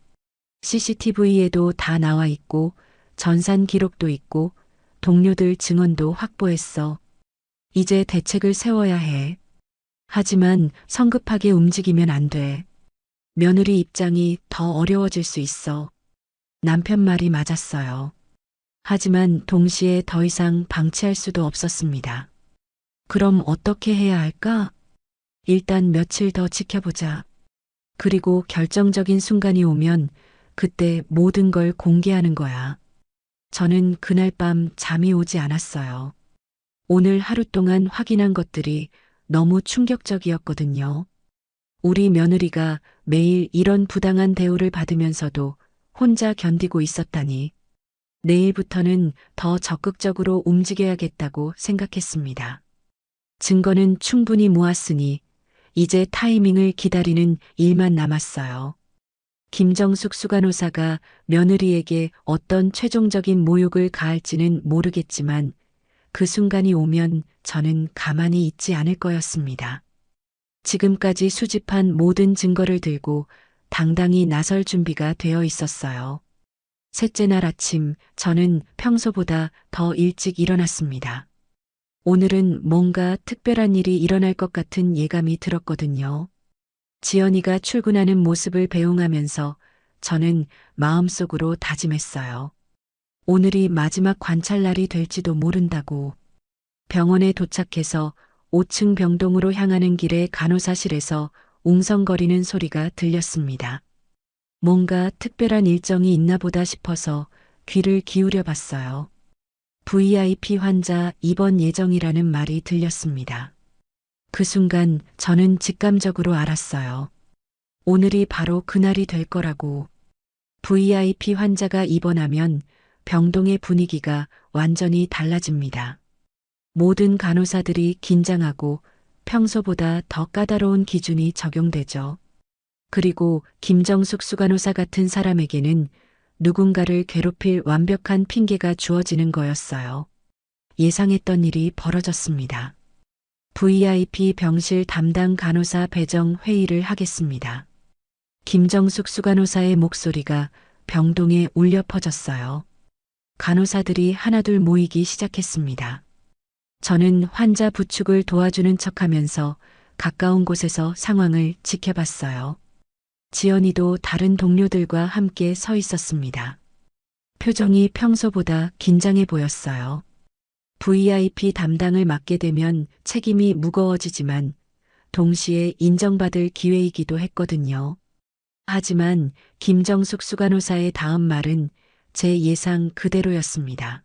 CCTV에도 다 나와 있고, 전산 기록도 있고, 동료들 증언도 확보했어. 이제 대책을 세워야 해. 하지만 성급하게 움직이면 안 돼. 며느리 입장이 더 어려워질 수 있어. 남편 말이 맞았어요. 하지만 동시에 더 이상 방치할 수도 없었습니다. 그럼 어떻게 해야 할까? 일단 며칠 더 지켜보자. 그리고 결정적인 순간이 오면 그때 모든 걸 공개하는 거야. 저는 그날 밤 잠이 오지 않았어요. 오늘 하루 동안 확인한 것들이 너무 충격적이었거든요. 우리 며느리가 매일 이런 부당한 대우를 받으면서도 혼자 견디고 있었다니. 내일부터는 더 적극적으로 움직여야겠다고 생각했습니다. 증거는 충분히 모았으니 이제 타이밍을 기다리는 일만 남았어요. 김정숙 수간호사가 며느리에게 어떤 최종적인 모욕을 가할지는 모르겠지만 그 순간이 오면 저는 가만히 있지 않을 거였습니다. 지금까지 수집한 모든 증거를 들고 당당히 나설 준비가 되어 있었어요. 셋째 날 아침 저는 평소보다 더 일찍 일어났습니다. 오늘은 뭔가 특별한 일이 일어날 것 같은 예감이 들었거든요. 지연이가 출근하는 모습을 배웅하면서 저는 마음속으로 다짐했어요. 오늘이 마지막 관찰날이 될지도 모른다고. 병원에 도착해서 5층 병동으로 향하는 길에 간호사실에서 웅성거리는 소리가 들렸습니다. 뭔가 특별한 일정이 있나 보다 싶어서 귀를 기울여 봤어요. VIP 환자 입원 예정이라는 말이 들렸습니다. 그 순간 저는 직감적으로 알았어요. 오늘이 바로 그날이 될 거라고. VIP 환자가 입원하면 병동의 분위기가 완전히 달라집니다. 모든 간호사들이 긴장하고 평소보다 더 까다로운 기준이 적용되죠. 그리고 김정숙 수간호사 같은 사람에게는 누군가를 괴롭힐 완벽한 핑계가 주어지는 거였어요. 예상했던 일이 벌어졌습니다. VIP 병실 담당 간호사 배정 회의를 하겠습니다. 김정숙 수간호사의 목소리가 병동에 울려 퍼졌어요. 간호사들이 하나둘 모이기 시작했습니다. 저는 환자 부축을 도와주는 척하면서 가까운 곳에서 상황을 지켜봤어요. 지연이도 다른 동료들과 함께 서 있었습니다. 표정이 평소보다 긴장해 보였어요. VIP 담당을 맡게 되면 책임이 무거워지지만 동시에 인정받을 기회이기도 했거든요. 하지만 김정숙 수간호사의 다음 말은 제 예상 그대로였습니다.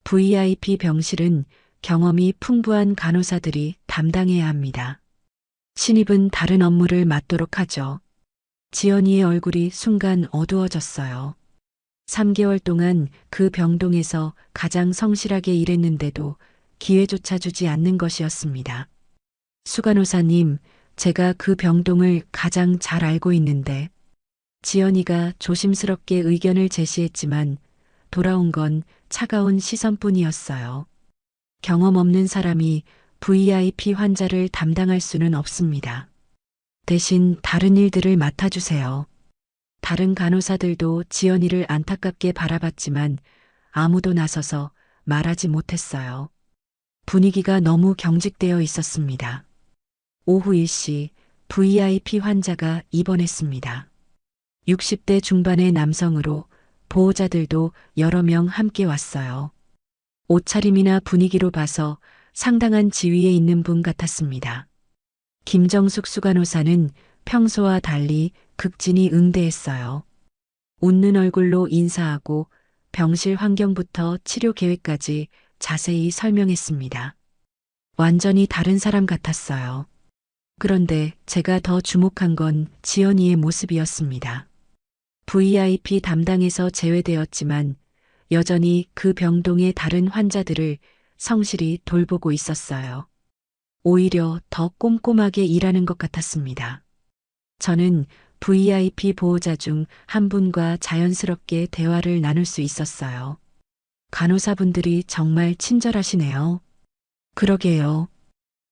VIP 병실은 경험이 풍부한 간호사들이 담당해야 합니다. 신입은 다른 업무를 맡도록 하죠. 지연이의 얼굴이 순간 어두워졌어요. 3개월 동안 그 병동에서 가장 성실하게 일했는데도 기회조차 주지 않는 것이었습니다. 수간호사님, 제가 그 병동을 가장 잘 알고 있는데. 지연이가 조심스럽게 의견을 제시했지만 돌아온 건 차가운 시선뿐이었어요. 경험 없는 사람이 VIP 환자를 담당할 수는 없습니다. 대신 다른 일들을 맡아주세요. 다른 간호사들도 지연이를 안타깝게 바라봤지만 아무도 나서서 말하지 못했어요. 분위기가 너무 경직되어 있었습니다. 오후 1시 VIP 환자가 입원했습니다. 60대 중반의 남성으로 보호자들도 여러 명 함께 왔어요. 옷차림이나 분위기로 봐서 상당한 지위에 있는 분 같았습니다. 김정숙 수간호사는 평소와 달리 극진히 응대했어요. 웃는 얼굴로 인사하고 병실 환경부터 치료 계획까지 자세히 설명했습니다. 완전히 다른 사람 같았어요. 그런데 제가 더 주목한 건 지연이의 모습이었습니다. VIP 담당에서 제외되었지만 여전히 그 병동의 다른 환자들을 성실히 돌보고 있었어요. 오히려 더 꼼꼼하게 일하는 것 같았습니다. 저는 VIP 보호자 중 한 분과 자연스럽게 대화를 나눌 수 있었어요. 간호사분들이 정말 친절하시네요. 그러게요.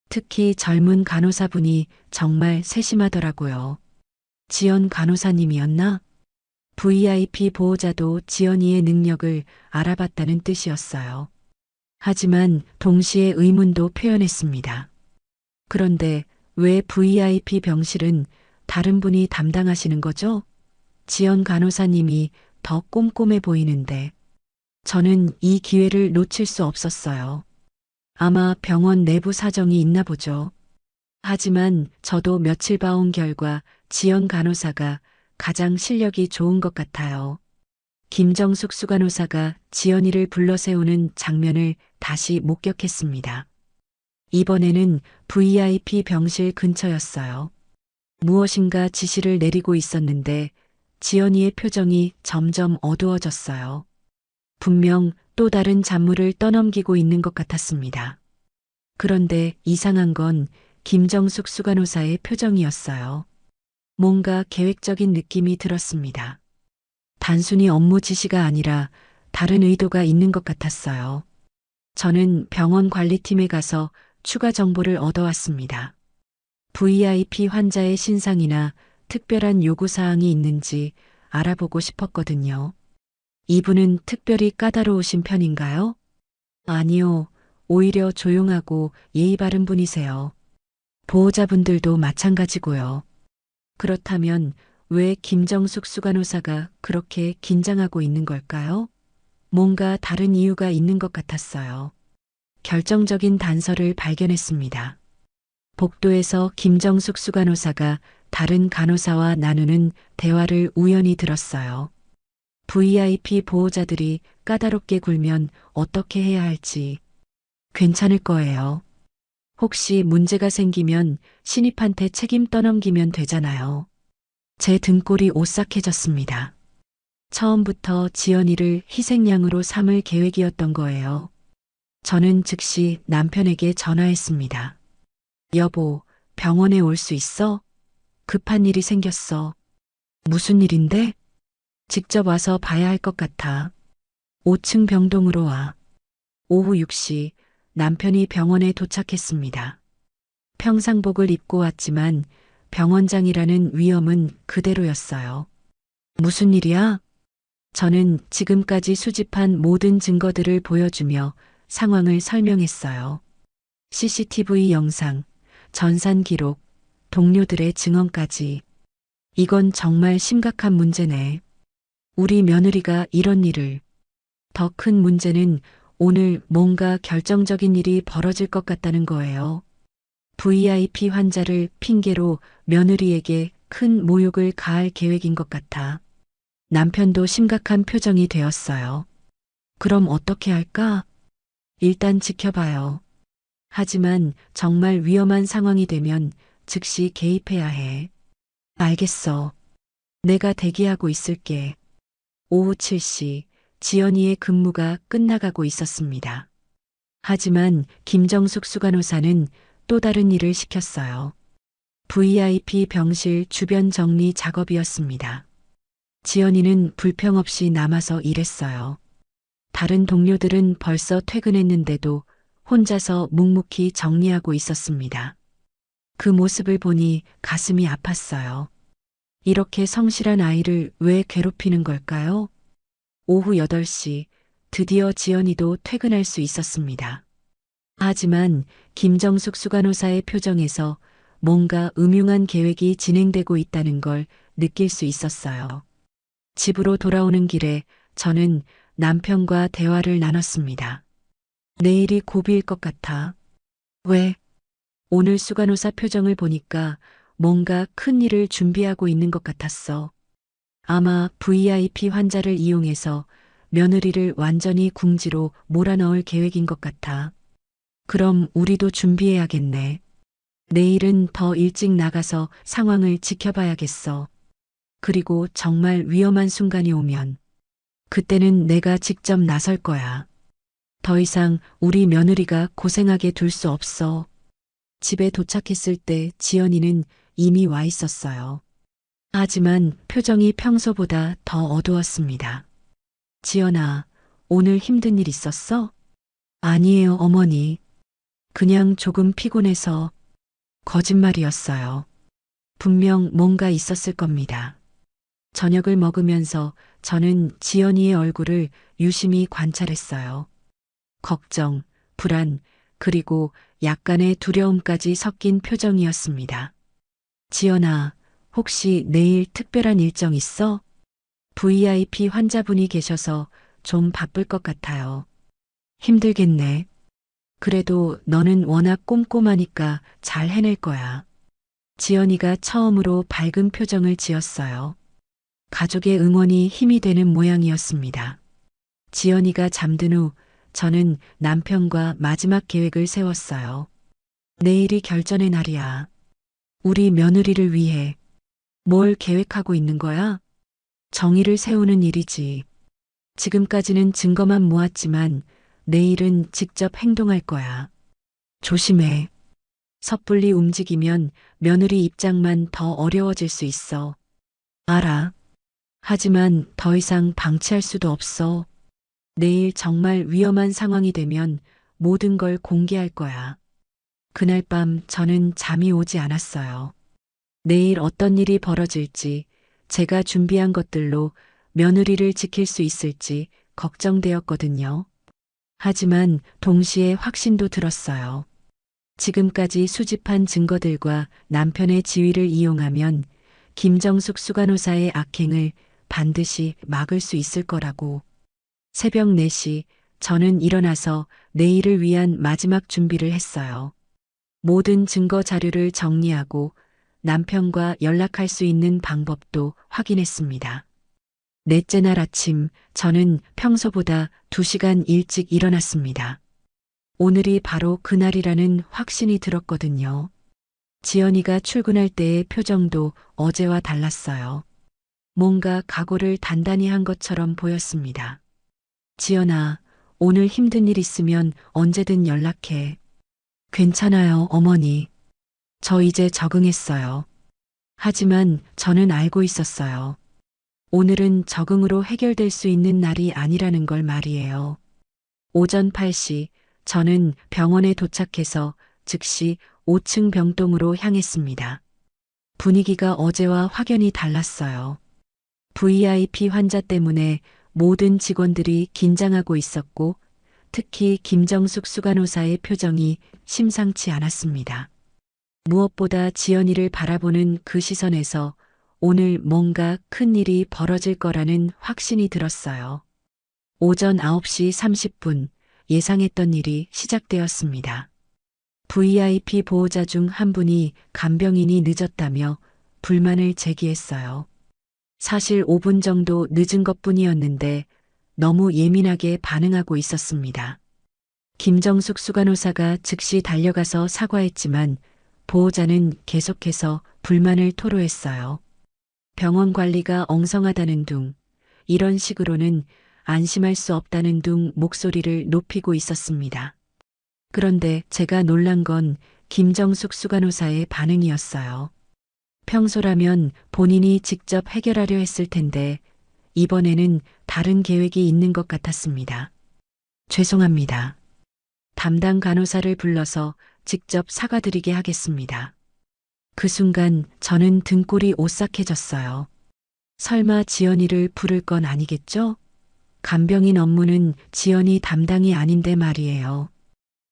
특히 젊은 간호사분이 정말 세심하더라고요. 지연 간호사님이었나? VIP 보호자도 지연이의 능력을 알아봤다는 뜻이었어요. 하지만 동시에 의문도 표현했습니다. 그런데 왜 VIP 병실은 다른 분이 담당하시는 거죠? 지연 간호사님이 더 꼼꼼해 보이는데 저는 이 기회를 놓칠 수 없었어요. 아마 병원 내부 사정이 있나 보죠. 하지만 저도 며칠 봐온 결과 지연 간호사가 가장 실력이 좋은 것 같아요. 김정숙 수간호사가 지연이를 불러 세우는 장면을 다시 목격했습니다. 이번에는 VIP 병실 근처였어요. 무엇인가 지시를 내리고 있었는데 지연이의 표정이 점점 어두워졌어요. 분명 또 다른 잡무를 떠넘기고 있는 것 같았습니다. 그런데 이상한 건 김정숙 수간호사의 표정이었어요. 뭔가 계획적인 느낌이 들었습니다. 단순히 업무 지시가 아니라 다른 의도가 있는 것 같았어요. 저는 병원 관리팀에 가서 추가 정보를 얻어왔습니다. VIP 환자의 신상이나 특별한 요구사항이 있는지 알아보고 싶었거든요. 이분은 특별히 까다로우신 편인가요? 아니요. 오히려 조용하고 예의 바른 분이세요. 보호자분들도 마찬가지고요. 그렇다면 왜 김정숙 수간호사가 그렇게 긴장하고 있는 걸까요? 뭔가 다른 이유가 있는 것 같았어요. 결정적인 단서를 발견했습니다. 복도에서 김정숙 수간호사가 다른 간호사와 나누는 대화를 우연히 들었어요. VIP 보호자들이 까다롭게 굴면 어떻게 해야 할지 괜찮을 거예요. 혹시 문제가 생기면 신입한테 책임 떠넘기면 되잖아요. 제 등골이 오싹해졌습니다. 처음부터 지연이를 희생양으로 삼을 계획이었던 거예요. 저는 즉시 남편에게 전화했습니다. 여보, 병원에 올 수 있어? 급한 일이 생겼어. 무슨 일인데? 직접 와서 봐야 할 것 같아. 5층 병동으로 와. 오후 6시 남편이 병원에 도착했습니다. 평상복을 입고 왔지만 병원장이라는 위엄은 그대로였어요. 무슨 일이야? 저는 지금까지 수집한 모든 증거들을 보여주며 상황을 설명했어요. CCTV 영상, 전산 기록, 동료들의 증언까지. 이건 정말 심각한 문제네. 우리 며느리가 이런 일을. 더 큰 문제는 오늘 뭔가 결정적인 일이 벌어질 것 같다는 거예요. VIP 환자를 핑계로 며느리에게 큰 모욕을 가할 계획인 것 같아. 남편도 심각한 표정이 되었어요. 그럼 어떻게 할까? 일단 지켜봐요. 하지만 정말 위험한 상황이 되면 즉시 개입해야 해. 알겠어. 내가 대기하고 있을게. 오후 7시 지연이의 근무가 끝나가고 있었습니다. 하지만 김정숙 수간호사는 또 다른 일을 시켰어요. VIP 병실 주변 정리 작업이었습니다. 지연이는 불평 없이 남아서 일했어요. 다른 동료들은 벌써 퇴근했는데도 혼자서 묵묵히 정리하고 있었습니다. 그 모습을 보니 가슴이 아팠어요. 이렇게 성실한 아이를 왜 괴롭히는 걸까요? 오후 8시 드디어 지연이도 퇴근할 수 있었습니다. 하지만 김정숙 수간호사의 표정에서 뭔가 음흉한 계획이 진행되고 있다는 걸 느낄 수 있었어요. 집으로 돌아오는 길에 저는 남편과 대화를 나눴습니다. 내일이 고비일 것 같아. 왜? 오늘 수간호사 표정을 보니까 뭔가 큰 일을 준비하고 있는 것 같았어. 아마 VIP 환자를 이용해서 며느리를 완전히 궁지로 몰아넣을 계획인 것 같아. 그럼 우리도 준비해야겠네. 내일은 더 일찍 나가서 상황을 지켜봐야겠어. 그리고 정말 위험한 순간이 오면 그때는 내가 직접 나설 거야. 더 이상 우리 며느리가 고생하게 둘 수 없어. 집에 도착했을 때 지연이는 이미 와 있었어요. 하지만 표정이 평소보다 더 어두웠습니다. 지연아, 오늘 힘든 일 있었어? 아니에요, 어머니. 그냥 조금 피곤해서. 거짓말이었어요. 분명 뭔가 있었을 겁니다. 저녁을 먹으면서 저는 지연이의 얼굴을 유심히 관찰했어요. 걱정, 불안, 그리고 약간의 두려움까지 섞인 표정이었습니다. 지연아, 혹시 내일 특별한 일정 있어? VIP 환자분이 계셔서 좀 바쁠 것 같아요. 힘들겠네. 그래도 너는 워낙 꼼꼼하니까 잘 해낼 거야. 지연이가 처음으로 밝은 표정을 지었어요. 가족의 응원이 힘이 되는 모양이었습니다. 지연이가 잠든 후 저는 남편과 마지막 계획을 세웠어요. 내일이 결전의 날이야. 우리 며느리를 위해 뭘 계획하고 있는 거야? 정의를 세우는 일이지. 지금까지는 증거만 모았지만 내일은 직접 행동할 거야. 조심해. 섣불리 움직이면 며느리 입장만 더 어려워질 수 있어. 알아. 하지만 더 이상 방치할 수도 없어. 내일 정말 위험한 상황이 되면 모든 걸 공개할 거야. 그날 밤 저는 잠이 오지 않았어요. 내일 어떤 일이 벌어질지, 제가 준비한 것들로 며느리를 지킬 수 있을지 걱정되었거든요. 하지만 동시에 확신도 들었어요. 지금까지 수집한 증거들과 남편의 지위를 이용하면 김정숙 수간호사의 악행을 반드시 막을 수 있을 거라고. 새벽 4시 저는 일어나서 내일을 위한 마지막 준비를 했어요. 모든 증거 자료를 정리하고 남편과 연락할 수 있는 방법도 확인했습니다. 넷째 날 아침 저는 평소보다 2시간 일찍 일어났습니다. 오늘이 바로 그날이라는 확신이 들었거든요. 지연이가 출근할 때의 표정도 어제와 달랐어요. 뭔가 각오를 단단히 한 것처럼 보였습니다. 지연아, 오늘 힘든 일 있으면 언제든 연락해. 괜찮아요, 어머니. 저 이제 적응했어요. 하지만 저는 알고 있었어요. 오늘은 적응으로 해결될 수 있는 날이 아니라는 걸 말이에요. 오전 8시 저는 병원에 도착해서 즉시 5층 병동으로 향했습니다. 분위기가 어제와 확연히 달랐어요. VIP 환자 때문에 모든 직원들이 긴장하고 있었고 특히 김정숙 수간호사의 표정이 심상치 않았습니다. 무엇보다 지연이를 바라보는 그 시선에서 오늘 뭔가 큰 일이 벌어질 거라는 확신이 들었어요. 오전 9시 30분 예상했던 일이 시작되었습니다. VIP 보호자 중 한 분이 간병인이 늦었다며 불만을 제기했어요. 사실 5분 정도 늦은 것뿐이었는데 너무 예민하게 반응하고 있었습니다. 김정숙 수간호사가 즉시 달려가서 사과했지만 보호자는 계속해서 불만을 토로했어요. 병원 관리가 엉성하다는 둥, 이런 식으로는 안심할 수 없다는 둥 목소리를 높이고 있었습니다. 그런데 제가 놀란 건 김정숙 수간호사의 반응이었어요. 평소라면 본인이 직접 해결하려 했을 텐데 이번에는 다른 계획이 있는 것 같았습니다. 죄송합니다. 담당 간호사를 불러서 직접 사과드리게 하겠습니다. 그 순간 저는 등골이 오싹해졌어요. 설마 지연이를 부를 건 아니겠죠? 간병인 업무는 지연이 담당이 아닌데 말이에요.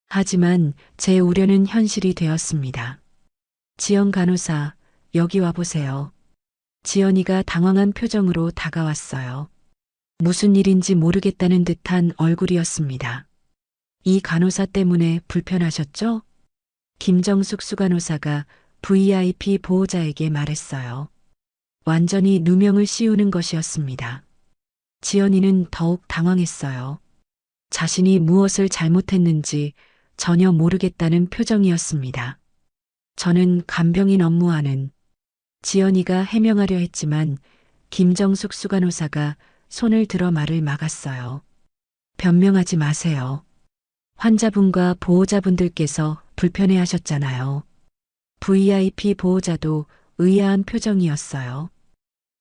하지만 제 우려는 현실이 되었습니다. 지연 간호사, 여기 와보세요. 지연이가 당황한 표정으로 다가왔어요. 무슨 일인지 모르겠다는 듯한 얼굴이었습니다. 이 간호사 때문에 불편하셨죠? 김정숙 수간호사가 VIP 보호자에게 말했어요. 완전히 누명을 씌우는 것이었습니다. 지연이는 더욱 당황했어요. 자신이 무엇을 잘못했는지 전혀 모르겠다는 표정이었습니다. 저는 간병인 업무하는 지연이가 해명하려 했지만 김정숙 수간호사가 손을 들어 말을 막았어요. 변명하지 마세요. 환자분과 보호자분들께서 불편해 하셨잖아요. VIP 보호자도 의아한 표정이었어요.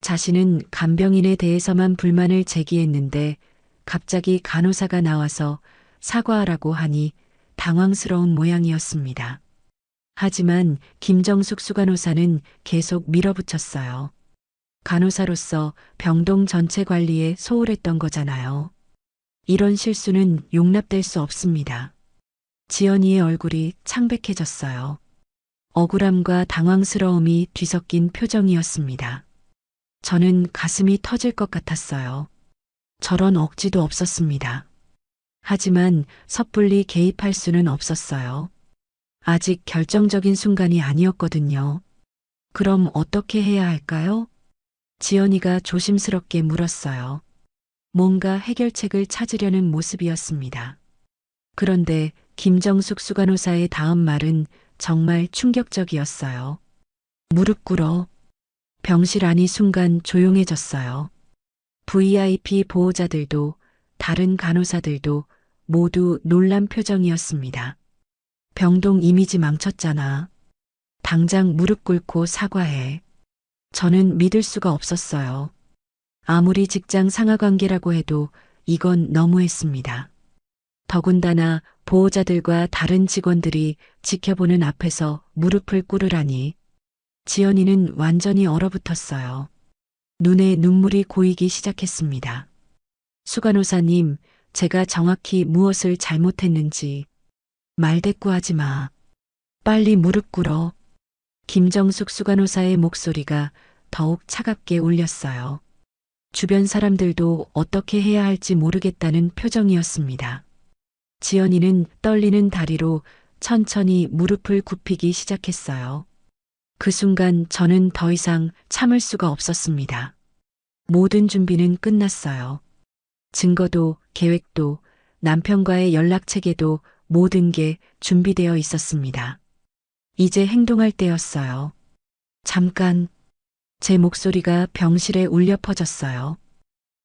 자신은 간병인에 대해서만 불만을 제기했는데 갑자기 간호사가 나와서 사과하라고 하니 당황스러운 모양이었습니다. 하지만 김정숙 수간호사는 계속 밀어붙였어요. 간호사로서 병동 전체 관리에 소홀했던 거잖아요. 이런 실수는 용납될 수 없습니다. 지연이의 얼굴이 창백해졌어요. 억울함과 당황스러움이 뒤섞인 표정이었습니다. 저는 가슴이 터질 것 같았어요. 저런 억지도 없었습니다. 하지만 섣불리 개입할 수는 없었어요. 아직 결정적인 순간이 아니었거든요. 그럼 어떻게 해야 할까요? 지연이가 조심스럽게 물었어요. 뭔가 해결책을 찾으려는 모습이었습니다. 그런데 김정숙 수간호사의 다음 말은 정말 충격적이었어요. 무릎 꿇어. 병실 안이 순간 조용해졌어요. VIP 보호자들도 다른 간호사들도 모두 놀란 표정이었습니다. 병동 이미지 망쳤잖아. 당장 무릎 꿇고 사과해. 저는 믿을 수가 없었어요. 아무리 직장 상하 관계라고 해도 이건 너무했습니다. 더군다나 보호자들과 다른 직원들이 지켜보는 앞에서 무릎을 꿇으라니. 지연이는 완전히 얼어붙었어요. 눈에 눈물이 고이기 시작했습니다. 수간호사님, 제가 정확히 무엇을 잘못했는지 말대꾸하지 마. 빨리 무릎 꿇어. 김정숙 수간호사의 목소리가 더욱 차갑게 울렸어요. 주변 사람들도 어떻게 해야 할지 모르겠다는 표정이었습니다. 지연이는 떨리는 다리로 천천히 무릎을 굽히기 시작했어요. 그 순간 저는 더 이상 참을 수가 없었습니다. 모든 준비는 끝났어요. 증거도 계획도 남편과의 연락 체계도 모든 게 준비되어 있었습니다. 이제 행동할 때였어요. 잠깐, 제 목소리가 병실에 울려 퍼졌어요.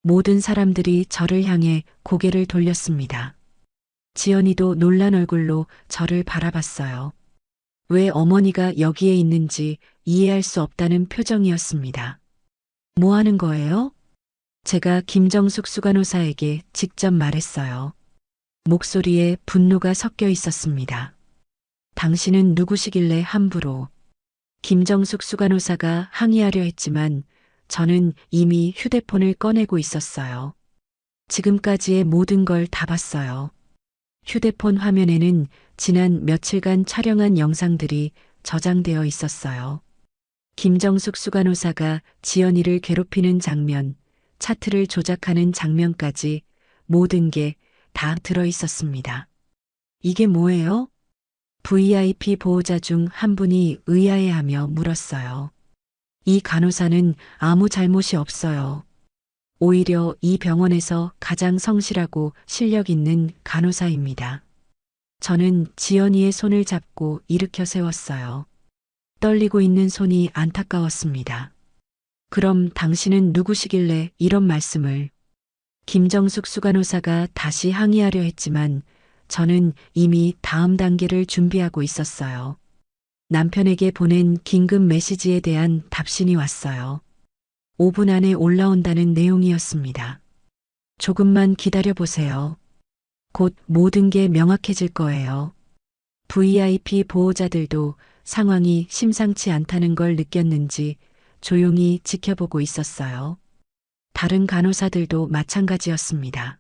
모든 사람들이 저를 향해 고개를 돌렸습니다. 지연이도 놀란 얼굴로 저를 바라봤어요. 왜 어머니가 여기에 있는지 이해할 수 없다는 표정이었습니다. 뭐 하는 거예요? 제가 김정숙 수간호사에게 직접 말했어요. 목소리에 분노가 섞여 있었습니다. 당신은 누구시길래 함부로. 김정숙 수간호사가 항의하려 했지만 저는 이미 휴대폰을 꺼내고 있었어요. 지금까지의 모든 걸 다 봤어요. 휴대폰 화면에는 지난 며칠간 촬영한 영상들이 저장되어 있었어요. 김정숙 수간호사가 지연이를 괴롭히는 장면, 차트를 조작하는 장면까지 모든 게 다 들어 있었습니다. 이게 뭐예요? VIP 보호자 중 한 분이 의아해하며 물었어요. 이 간호사는 아무 잘못이 없어요. 오히려 이 병원에서 가장 성실하고 실력 있는 간호사입니다. 저는 지연이의 손을 잡고 일으켜 세웠어요. 떨리고 있는 손이 안타까웠습니다. 그럼 당신은 누구시길래 이런 말씀을. 김정숙 수간호사가 다시 항의하려 했지만 저는 이미 다음 단계를 준비하고 있었어요. 남편에게 보낸 긴급 메시지에 대한 답신이 왔어요. 5분 안에 올라온다는 내용이었습니다. 조금만 기다려 보세요. 곧 모든 게 명확해질 거예요. VIP 보호자들도 상황이 심상치 않다는 걸 느꼈는지 조용히 지켜보고 있었어요. 다른 간호사들도 마찬가지였습니다.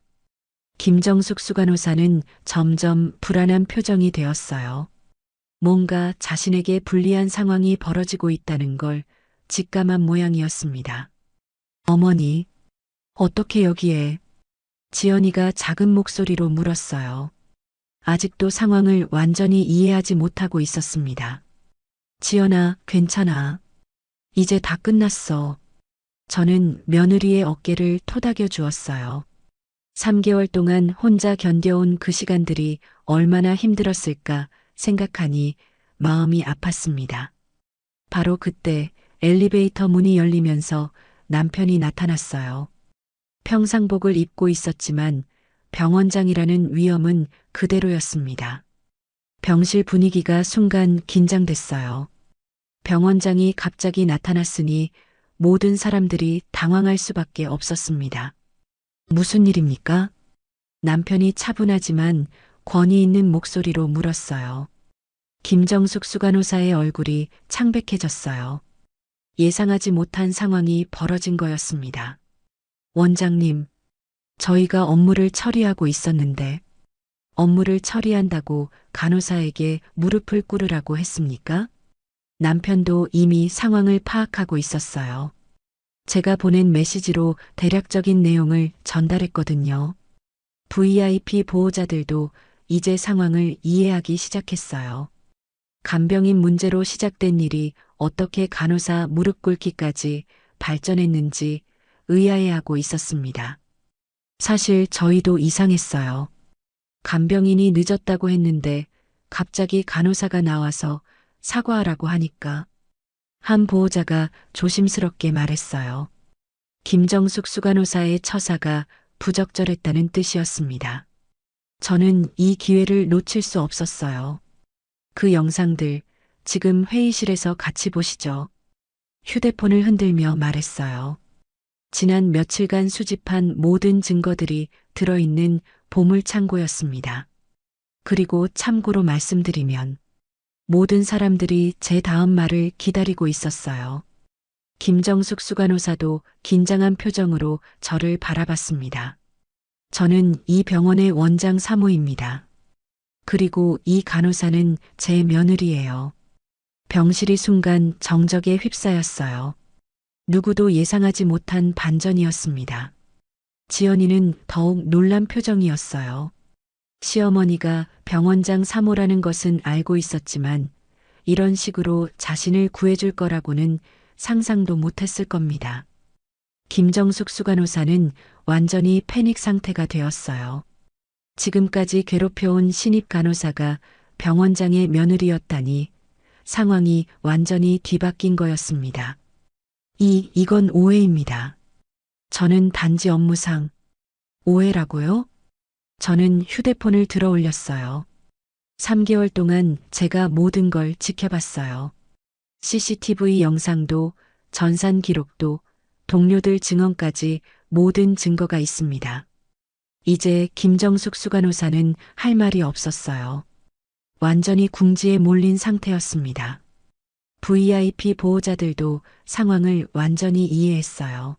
김정숙 수간호사는 점점 불안한 표정이 되었어요. 뭔가 자신에게 불리한 상황이 벌어지고 있다는 걸 직감한 모양이었습니다. 어머니, 어떻게 여기에? 지연이가 작은 목소리로 물었어요. 아직도 상황을 완전히 이해하지 못하고 있었습니다. 지연아, 괜찮아. 이제 다 끝났어. 저는 며느리의 어깨를 토닥여 주었어요. 3개월 동안 혼자 견뎌온 그 시간들이 얼마나 힘들었을까 생각하니 마음이 아팠습니다. 바로 그때 엘리베이터 문이 열리면서 남편이 나타났어요. 평상복을 입고 있었지만 병원장이라는 위엄은 그대로였습니다. 병실 분위기가 순간 긴장됐어요. 병원장이 갑자기 나타났으니 모든 사람들이 당황할 수밖에 없었습니다. 무슨 일입니까? 남편이 차분하지만 권위 있는 목소리로 물었어요. 김정숙 수간호사의 얼굴이 창백해졌어요. 예상하지 못한 상황이 벌어진 거였습니다. 원장님, 저희가 업무를 처리하고 있었는데 업무를 처리한다고 간호사에게 무릎을 꿇으라고 했습니까? 남편도 이미 상황을 파악하고 있었어요. 제가 보낸 메시지로 대략적인 내용을 전달했거든요. VIP 보호자들도 이제 상황을 이해하기 시작했어요. 간병인 문제로 시작된 일이 어떻게 간호사 무릎 꿇기까지 발전했는지 의아해하고 있었습니다. 사실 저희도 이상했어요. 간병인이 늦었다고 했는데 갑자기 간호사가 나와서 사과하라고 하니까 한 보호자가 조심스럽게 말했어요. 김정숙 수간호사의 처사가 부적절했다는 뜻이었습니다. 저는 이 기회를 놓칠 수 없었어요. 그 영상들 지금 회의실에서 같이 보시죠. 휴대폰을 흔들며 말했어요. 지난 며칠간 수집한 모든 증거들이 들어있는 보물창고였습니다. 그리고 참고로 말씀드리면 모든 사람들이 제 다음 말을 기다리고 있었어요. 김정숙 수간호사도 긴장한 표정으로 저를 바라봤습니다. 저는 이 병원의 원장 사모입니다. 그리고 이 간호사는 제 며느리예요. 병실이 순간 정적에 휩싸였어요. 누구도 예상하지 못한 반전이었습니다. 지연이는 더욱 놀란 표정이었어요. 시어머니가 병원장 사모라는 것은 알고 있었지만 이런 식으로 자신을 구해줄 거라고는 상상도 못했을 겁니다. 김정숙 수간호사는 완전히 패닉 상태가 되었어요. 지금까지 괴롭혀온 신입 간호사가 병원장의 며느리였다니 상황이 완전히 뒤바뀐 거였습니다. 이건 오해입니다. 저는 단지 업무상 오해라고요? 저는 휴대폰을 들어 올렸어요. 3개월 동안 제가 모든 걸 지켜봤어요. CCTV 영상도 전산 기록도 동료들 증언까지 모든 증거가 있습니다. 이제 김정숙 수간호사는 할 말이 없었어요. 완전히 궁지에 몰린 상태였습니다. VIP 보호자들도 상황을 완전히 이해했어요.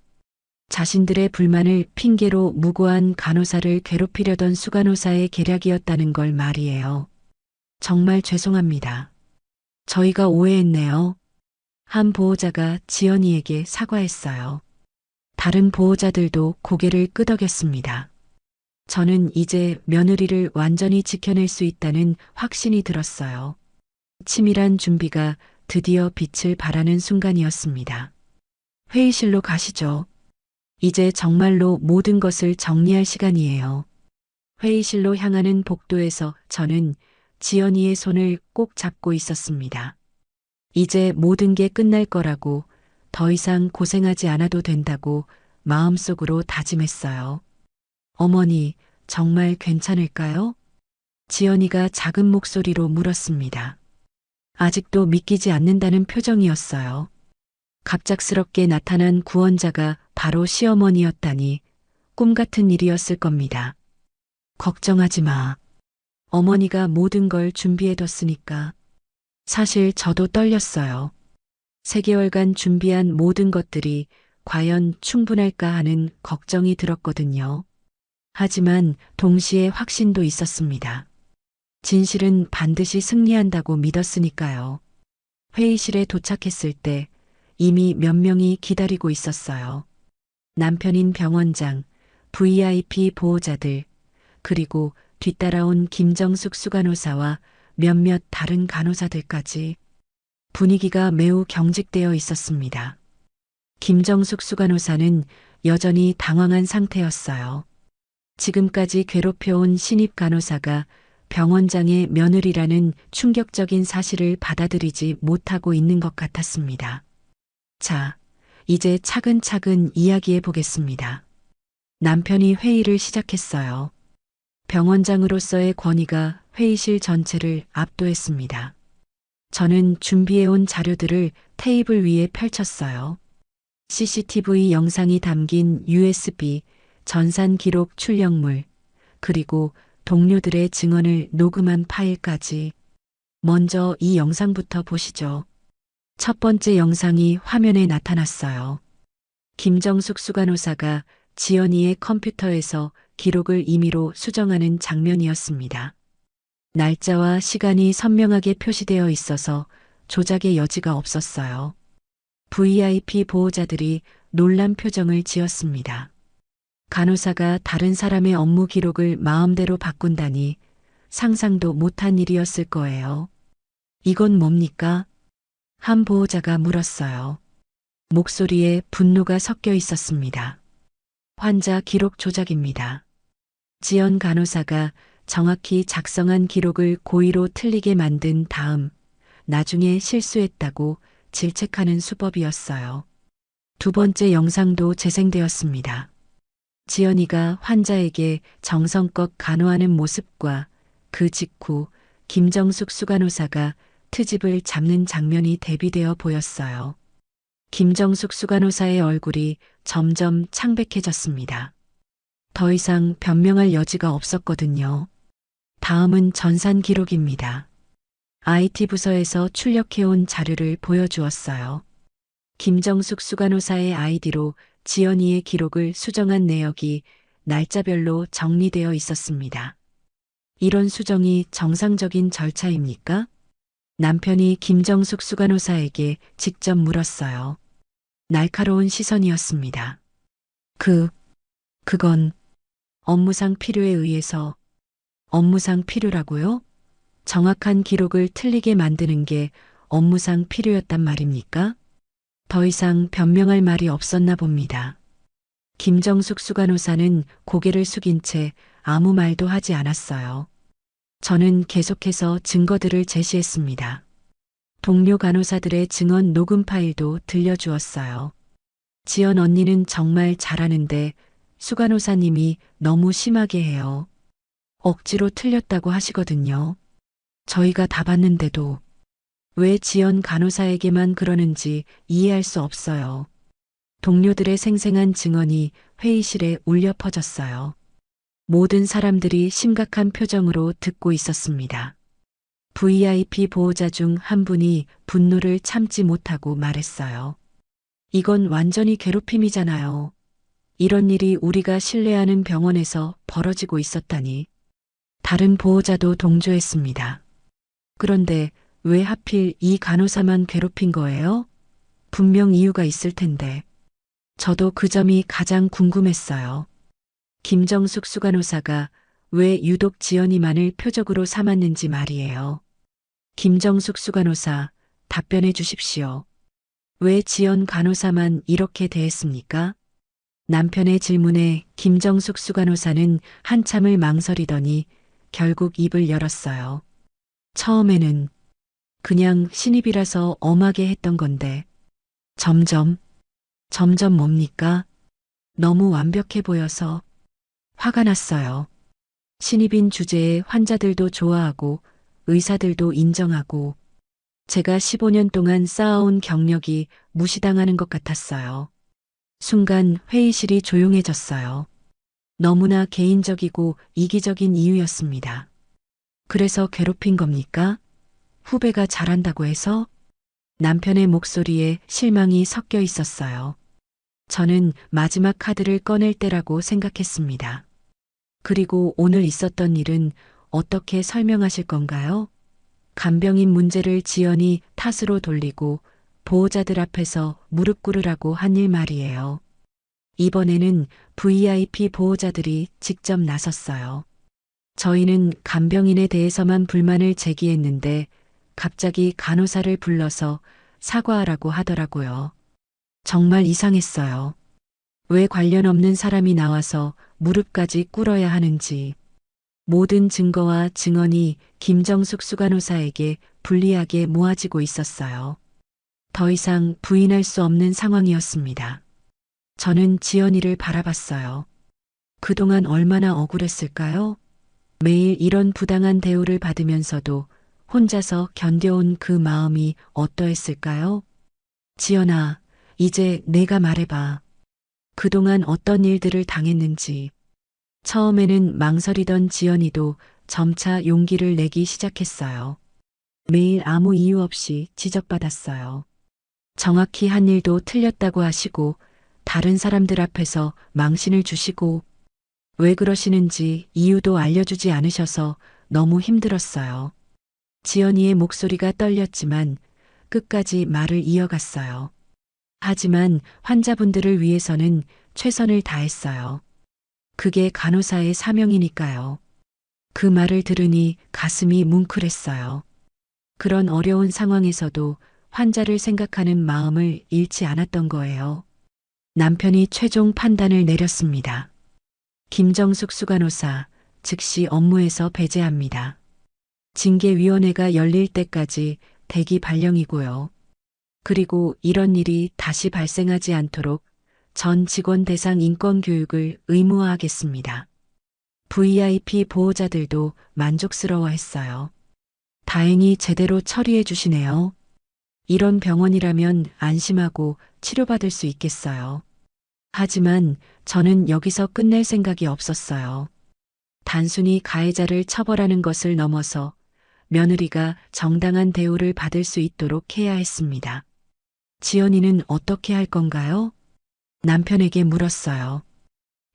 자신들의 불만을 핑계로 무고한 간호사를 괴롭히려던 수간호사의 계략이었다는 걸 말이에요. 정말 죄송합니다. 저희가 오해했네요. 한 보호자가 지연이에게 사과했어요. 다른 보호자들도 고개를 끄덕였습니다. 저는 이제 며느리를 완전히 지켜낼 수 있다는 확신이 들었어요. 치밀한 준비가 드디어 빛을 발하는 순간이었습니다. 회의실로 가시죠. 이제 정말로 모든 것을 정리할 시간이에요. 회의실로 향하는 복도에서 저는 지연이의 손을 꼭 잡고 있었습니다. 이제 모든 게 끝날 거라고, 더 이상 고생하지 않아도 된다고 마음속으로 다짐했어요. 어머니, 정말 괜찮을까요? 지연이가 작은 목소리로 물었습니다. 아직도 믿기지 않는다는 표정이었어요. 갑작스럽게 나타난 구원자가 바로 시어머니였다니 꿈 같은 일이었을 겁니다. 걱정하지 마. 어머니가 모든 걸 준비해뒀으니까. 사실 저도 떨렸어요. 3개월간 준비한 모든 것들이 과연 충분할까 하는 걱정이 들었거든요. 하지만 동시에 확신도 있었습니다. 진실은 반드시 승리한다고 믿었으니까요. 회의실에 도착했을 때 이미 몇 명이 기다리고 있었어요. 남편인 병원장, VIP 보호자들, 그리고 뒤따라온 김정숙 수간호사와 몇몇 다른 간호사들까지. 분위기가 매우 경직되어 있었습니다. 김정숙 수간호사는 여전히 당황한 상태였어요. 지금까지 괴롭혀온 신입 간호사가 병원장의 며느리라는 충격적인 사실을 받아들이지 못하고 있는 것 같았습니다. 자, 이제 차근차근 이야기해 보겠습니다. 남편이 회의를 시작했어요. 병원장으로서의 권위가 회의실 전체를 압도했습니다. 저는 준비해온 자료들을 테이블 위에 펼쳤어요. CCTV 영상이 담긴 USB, 전산 기록 출력물, 그리고 동료들의 증언을 녹음한 파일까지. 먼저 이 영상부터 보시죠. 첫 번째 영상이 화면에 나타났어요. 김정숙 수간호사가 지연이의 컴퓨터에서 기록을 임의로 수정하는 장면이었습니다. 날짜와 시간이 선명하게 표시되어 있어서 조작의 여지가 없었어요. VIP 보호자들이 놀란 표정을 지었습니다. 간호사가 다른 사람의 업무 기록을 마음대로 바꾼다니 상상도 못한 일이었을 거예요. 이건 뭡니까? 한 보호자가 물었어요. 목소리에 분노가 섞여 있었습니다. 환자 기록 조작입니다. 지연 간호사가 정확히 작성한 기록을 고의로 틀리게 만든 다음 나중에 실수했다고 질책하는 수법이었어요. 두 번째 영상도 재생되었습니다. 지연이가 환자에게 정성껏 간호하는 모습과 그 직후 김정숙 수간호사가 트집을 잡는 장면이 대비되어 보였어요. 김정숙 수간호사의 얼굴이 점점 창백해졌습니다. 더 이상 변명할 여지가 없었거든요. 다음은 전산 기록입니다. IT 부서에서 출력해온 자료를 보여주었어요. 김정숙 수간호사의 아이디로 지연이의 기록을 수정한 내역이 날짜별로 정리되어 있었습니다. 이런 수정이 정상적인 절차입니까? 남편이 김정숙 수간호사에게 직접 물었어요. 날카로운 시선이었습니다. 그건 업무상 필요에 의해서. 업무상 필요라고요? 정확한 기록을 틀리게 만드는 게 업무상 필요였단 말입니까? 더 이상 변명할 말이 없었나 봅니다. 김정숙 수간호사는 고개를 숙인 채 아무 말도 하지 않았어요. 저는 계속해서 증거들을 제시했습니다. 동료 간호사들의 증언 녹음 파일도 들려주었어요. 지연 언니는 정말 잘하는데 수간호사님이 너무 심하게 해요. 억지로 틀렸다고 하시거든요. 저희가 다 봤는데도 왜 지연 간호사에게만 그러는지 이해할 수 없어요. 동료들의 생생한 증언이 회의실에 울려 퍼졌어요. 모든 사람들이 심각한 표정으로 듣고 있었습니다. VIP 보호자 중 한 분이 분노를 참지 못하고 말했어요. 이건 완전히 괴롭힘이잖아요. 이런 일이 우리가 신뢰하는 병원에서 벌어지고 있었다니. 다른 보호자도 동조했습니다. 그런데 왜 하필 이 간호사만 괴롭힌 거예요? 분명 이유가 있을 텐데. 저도 그 점이 가장 궁금했어요. 김정숙 수간호사가 왜 유독 지연이만을 표적으로 삼았는지 말이에요. 김정숙 수간호사, 답변해 주십시오. 왜 지연 간호사만 이렇게 대했습니까? 남편의 질문에 김정숙 수간호사는 한참을 망설이더니 결국 입을 열었어요. 처음에는 그냥 신입이라서 엄하게 했던 건데 점점 뭡니까? 너무 완벽해 보여서 화가 났어요. 신입인 주제에 환자들도 좋아하고 의사들도 인정하고 제가 15년 동안 쌓아온 경력이 무시당하는 것 같았어요. 순간 회의실이 조용해졌어요. 너무나 개인적이고 이기적인 이유였습니다. 그래서 괴롭힌 겁니까? 후배가 잘한다고 해서? 남편의 목소리에 실망이 섞여 있었어요. 저는 마지막 카드를 꺼낼 때라고 생각했습니다. 그리고 오늘 있었던 일은 어떻게 설명하실 건가요? 간병인 문제를 지연이 탓으로 돌리고 보호자들 앞에서 무릎 꿇으라고 한 일 말이에요. 이번에는 VIP 보호자들이 직접 나섰어요. 저희는 간병인에 대해서만 불만을 제기했는데 갑자기 간호사를 불러서 사과하라고 하더라고요. 정말 이상했어요. 왜 관련 없는 사람이 나와서 무릎까지 꿇어야 하는지. 모든 증거와 증언이 김정숙 수간호사에게 불리하게 모아지고 있었어요. 더 이상 부인할 수 없는 상황이었습니다. 저는 지연이를 바라봤어요. 그동안 얼마나 억울했을까요? 매일 이런 부당한 대우를 받으면서도 혼자서 견뎌온 그 마음이 어떠했을까요? 지연아, 이제 내가 말해봐. 그동안 어떤 일들을 당했는지. 처음에는 망설이던 지연이도 점차 용기를 내기 시작했어요. 매일 아무 이유 없이 지적받았어요. 정확히 한 일도 틀렸다고 하시고 다른 사람들 앞에서 망신을 주시고 왜 그러시는지 이유도 알려주지 않으셔서 너무 힘들었어요. 지연이의 목소리가 떨렸지만 끝까지 말을 이어갔어요. 하지만 환자분들을 위해서는 최선을 다했어요. 그게 간호사의 사명이니까요. 그 말을 들으니 가슴이 뭉클했어요. 그런 어려운 상황에서도 환자를 생각하는 마음을 잃지 않았던 거예요. 남편이 최종 판단을 내렸습니다. 김정숙 수간호사 즉시 업무에서 배제합니다. 징계위원회가 열릴 때까지 대기 발령이고요. 그리고 이런 일이 다시 발생하지 않도록 전 직원 대상 인권 교육을 의무화하겠습니다. VIP 보호자들도 만족스러워했어요. 다행히 제대로 처리해 주시네요. 이런 병원이라면 안심하고 치료받을 수 있겠어요. 하지만 저는 여기서 끝낼 생각이 없었어요. 단순히 가해자를 처벌하는 것을 넘어서 며느리가 정당한 대우를 받을 수 있도록 해야 했습니다. 지연이는 어떻게 할 건가요? 남편에게 물었어요.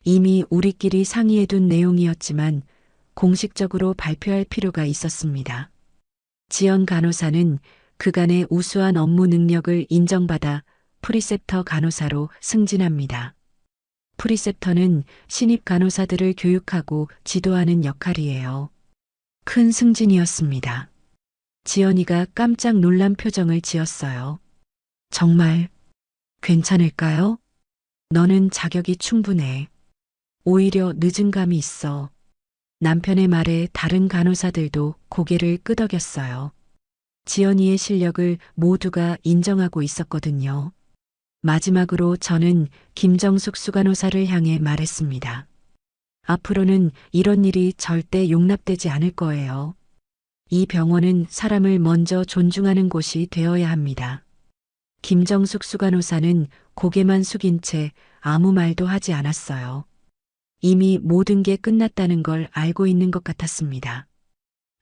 이미 우리끼리 상의해둔 내용이었지만 공식적으로 발표할 필요가 있었습니다. 지연 간호사는 그간의 우수한 업무 능력을 인정받아 프리셉터 간호사로 승진합니다. 프리셉터는 신입 간호사들을 교육하고 지도하는 역할이에요. 큰 승진이었습니다. 지연이가 깜짝 놀란 표정을 지었어요. 정말 괜찮을까요? 너는 자격이 충분해. 오히려 늦은 감이 있어. 남편의 말에 다른 간호사들도 고개를 끄덕였어요. 지연이의 실력을 모두가 인정하고 있었거든요. 마지막으로 저는 김정숙 수간호사를 향해 말했습니다. 앞으로는 이런 일이 절대 용납되지 않을 거예요. 이 병원은 사람을 먼저 존중하는 곳이 되어야 합니다. 김정숙 수간호사는 고개만 숙인 채 아무 말도 하지 않았어요. 이미 모든 게 끝났다는 걸 알고 있는 것 같았습니다.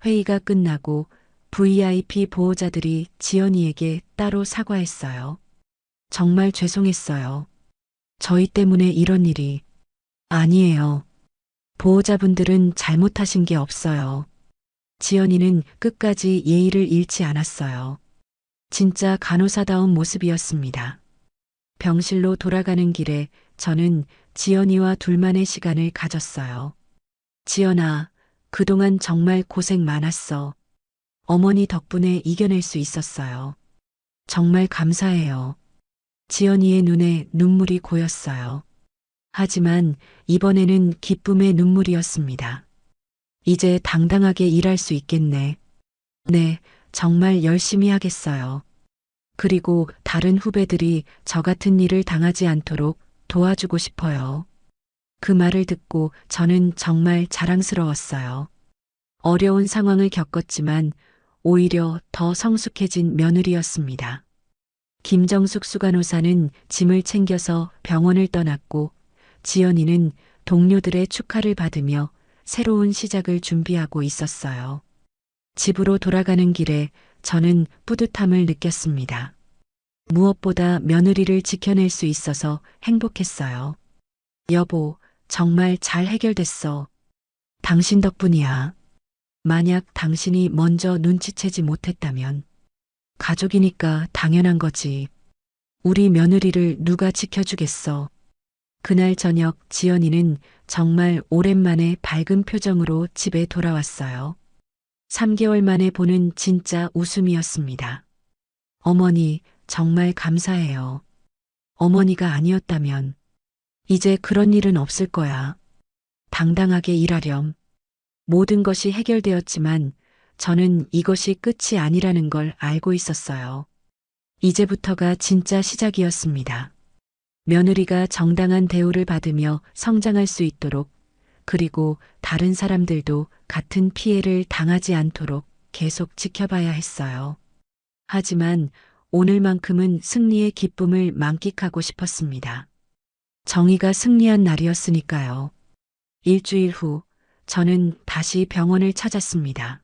회의가 끝나고 VIP 보호자들이 지연이에게 따로 사과했어요. 정말 죄송했어요. 저희 때문에 이런 일이. 아니에요. 보호자분들은 잘못하신 게 없어요. 지연이는 끝까지 예의를 잃지 않았어요. 진짜 간호사다운 모습이었습니다. 병실로 돌아가는 길에 저는 지연이와 둘만의 시간을 가졌어요. 지연아, 그동안 정말 고생 많았어. 어머니 덕분에 이겨낼 수 있었어요. 정말 감사해요. 지연이의 눈에 눈물이 고였어요. 하지만 이번에는 기쁨의 눈물이었습니다. 이제 당당하게 일할 수 있겠네. 네, 정말 열심히 하겠어요. 그리고 다른 후배들이 저 같은 일을 당하지 않도록 도와주고 싶어요. 그 말을 듣고 저는 정말 자랑스러웠어요. 어려운 상황을 겪었지만 오히려 더 성숙해진 며느리였습니다. 김정숙 수간호사는 짐을 챙겨서 병원을 떠났고 지연이는 동료들의 축하를 받으며 새로운 시작을 준비하고 있었어요. 집으로 돌아가는 길에 저는 뿌듯함을 느꼈습니다. 무엇보다 며느리를 지켜낼 수 있어서 행복했어요. 여보, 정말 잘 해결됐어. 당신 덕분이야. 만약 당신이 먼저 눈치채지 못했다면 가족이니까 당연한 거지. 우리 며느리를 누가 지켜주겠어. 그날 저녁 지연이는 정말 오랜만에 밝은 표정으로 집에 돌아왔어요. 3개월 만에 보는 진짜 웃음이었습니다. 어머니, 정말 감사해요. 어머니가 아니었다면 이제 그런 일은 없을 거야. 당당하게 일하렴. 모든 것이 해결되었지만 저는 이것이 끝이 아니라는 걸 알고 있었어요. 이제부터가 진짜 시작이었습니다. 며느리가 정당한 대우를 받으며 성장할 수 있도록 그리고 다른 사람들도 같은 피해를 당하지 않도록 계속 지켜봐야 했어요. 하지만 오늘만큼은 승리의 기쁨을 만끽하고 싶었습니다. 정의가 승리한 날이었으니까요. 일주일 후 저는 다시 병원을 찾았습니다.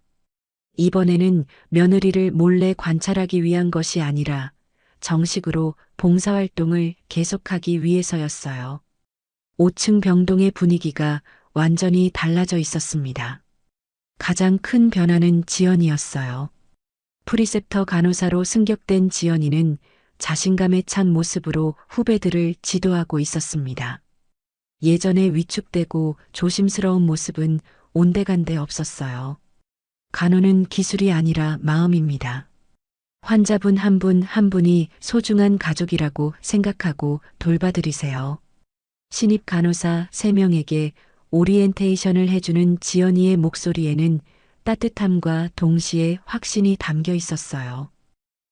이번에는 며느리를 몰래 관찰하기 위한 것이 아니라 정식으로 봉사활동을 계속하기 위해서였어요. 5층 병동의 분위기가 완전히 달라져 있었습니다. 가장 큰 변화는 지연이었어요. 프리셉터 간호사로 승격된 지연이는 자신감에 찬 모습으로 후배들을 지도하고 있었습니다. 예전에 위축되고 조심스러운 모습은 온데간데 없었어요. 간호는 기술이 아니라 마음입니다. 환자분 한 분 한 분이 소중한 가족이라고 생각하고 돌봐드리세요. 신입 간호사 3명에게 오리엔테이션을 해주는 지연이의 목소리에는 따뜻함과 동시에 확신이 담겨 있었어요.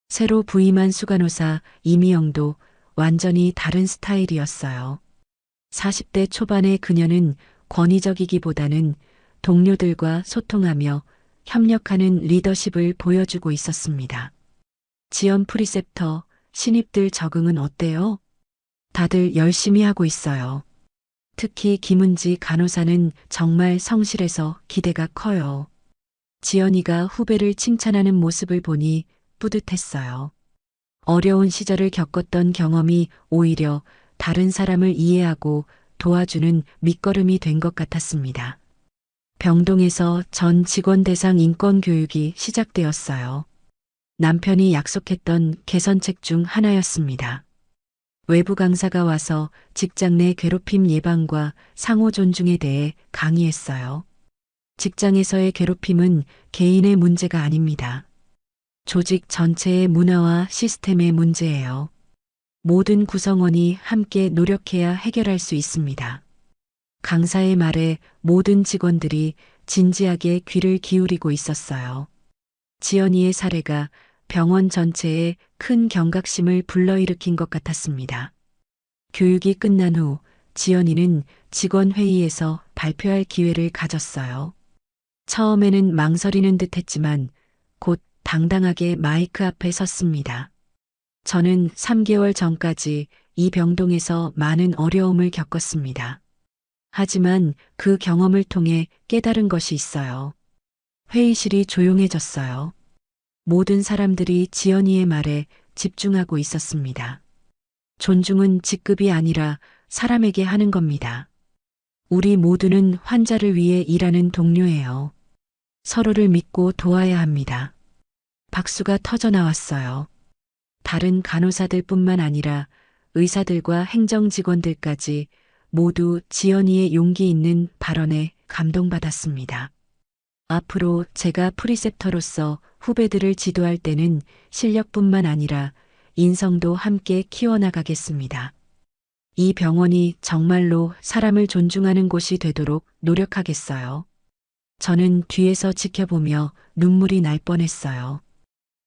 새로 부임한 수간호사 이미영도 완전히 다른 스타일이었어요. 40대 초반의 그녀는 권위적이기보다는 동료들과 소통하며 협력하는 리더십을 보여주고 있었습니다. 지연 프리셉터, 신입들 적응은 어때요? 다들 열심히 하고 있어요. 특히 김은지 간호사는 정말 성실해서 기대가 커요. 지연이가 후배를 칭찬하는 모습을 보니 뿌듯했어요. 어려운 시절을 겪었던 경험이 오히려 다른 사람을 이해하고 도와주는 밑거름이 된 것 같았습니다. 병동에서 전 직원 대상 인권 교육이 시작되었어요. 남편이 약속했던 개선책 중 하나였습니다. 외부 강사가 와서 직장 내 괴롭힘 예방과 상호 존중에 대해 강의했어요. 직장에서의 괴롭힘은 개인의 문제가 아닙니다. 조직 전체의 문화와 시스템의 문제예요. 모든 구성원이 함께 노력해야 해결할 수 있습니다. 강사의 말에 모든 직원들이 진지하게 귀를 기울이고 있었어요. 지연이의 사례가 병원 전체에 큰 경각심을 불러일으킨 것 같았습니다. 교육이 끝난 후 지연이는 직원 회의에서 발표할 기회를 가졌어요. 처음에는 망설이는 듯 했지만 곧 당당하게 마이크 앞에 섰습니다. 저는 3개월 전까지 이 병동에서 많은 어려움을 겪었습니다. 하지만 그 경험을 통해 깨달은 것이 있어요. 회의실이 조용해졌어요. 모든 사람들이 지연이의 말에 집중하고 있었습니다. 존중은 직급이 아니라 사람에게 하는 겁니다. 우리 모두는 환자를 위해 일하는 동료예요. 서로를 믿고 도와야 합니다. 박수가 터져 나왔어요. 다른 간호사들뿐만 아니라 의사들과 행정직원들까지 모두 지연이의 용기 있는 발언에 감동받았습니다. 앞으로 제가 프리셉터로서 후배들을 지도할 때는 실력뿐만 아니라 인성도 함께 키워나가겠습니다. 이 병원이 정말로 사람을 존중하는 곳이 되도록 노력하겠어요. 저는 뒤에서 지켜보며 눈물이 날 뻔했어요.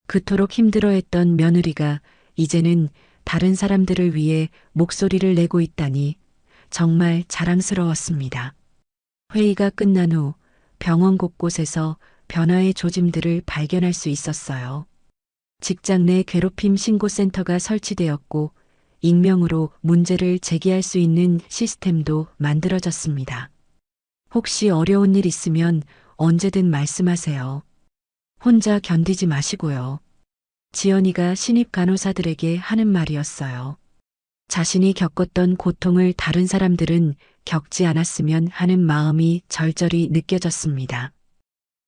그토록 힘들어했던 며느리가 이제는 다른 사람들을 위해 목소리를 내고 있다니 정말 자랑스러웠습니다. 회의가 끝난 후 병원 곳곳에서 변화의 조짐들을 발견할 수 있었어요. 직장 내 괴롭힘 신고센터가 설치되었고 익명으로 문제를 제기할 수 있는 시스템도 만들어졌습니다. 혹시 어려운 일 있으면 언제든 말씀하세요. 혼자 견디지 마시고요. 지연이가 신입 간호사들에게 하는 말이었어요. 자신이 겪었던 고통을 다른 사람들은 겪지 않았으면 하는 마음이 절절히 느껴졌습니다.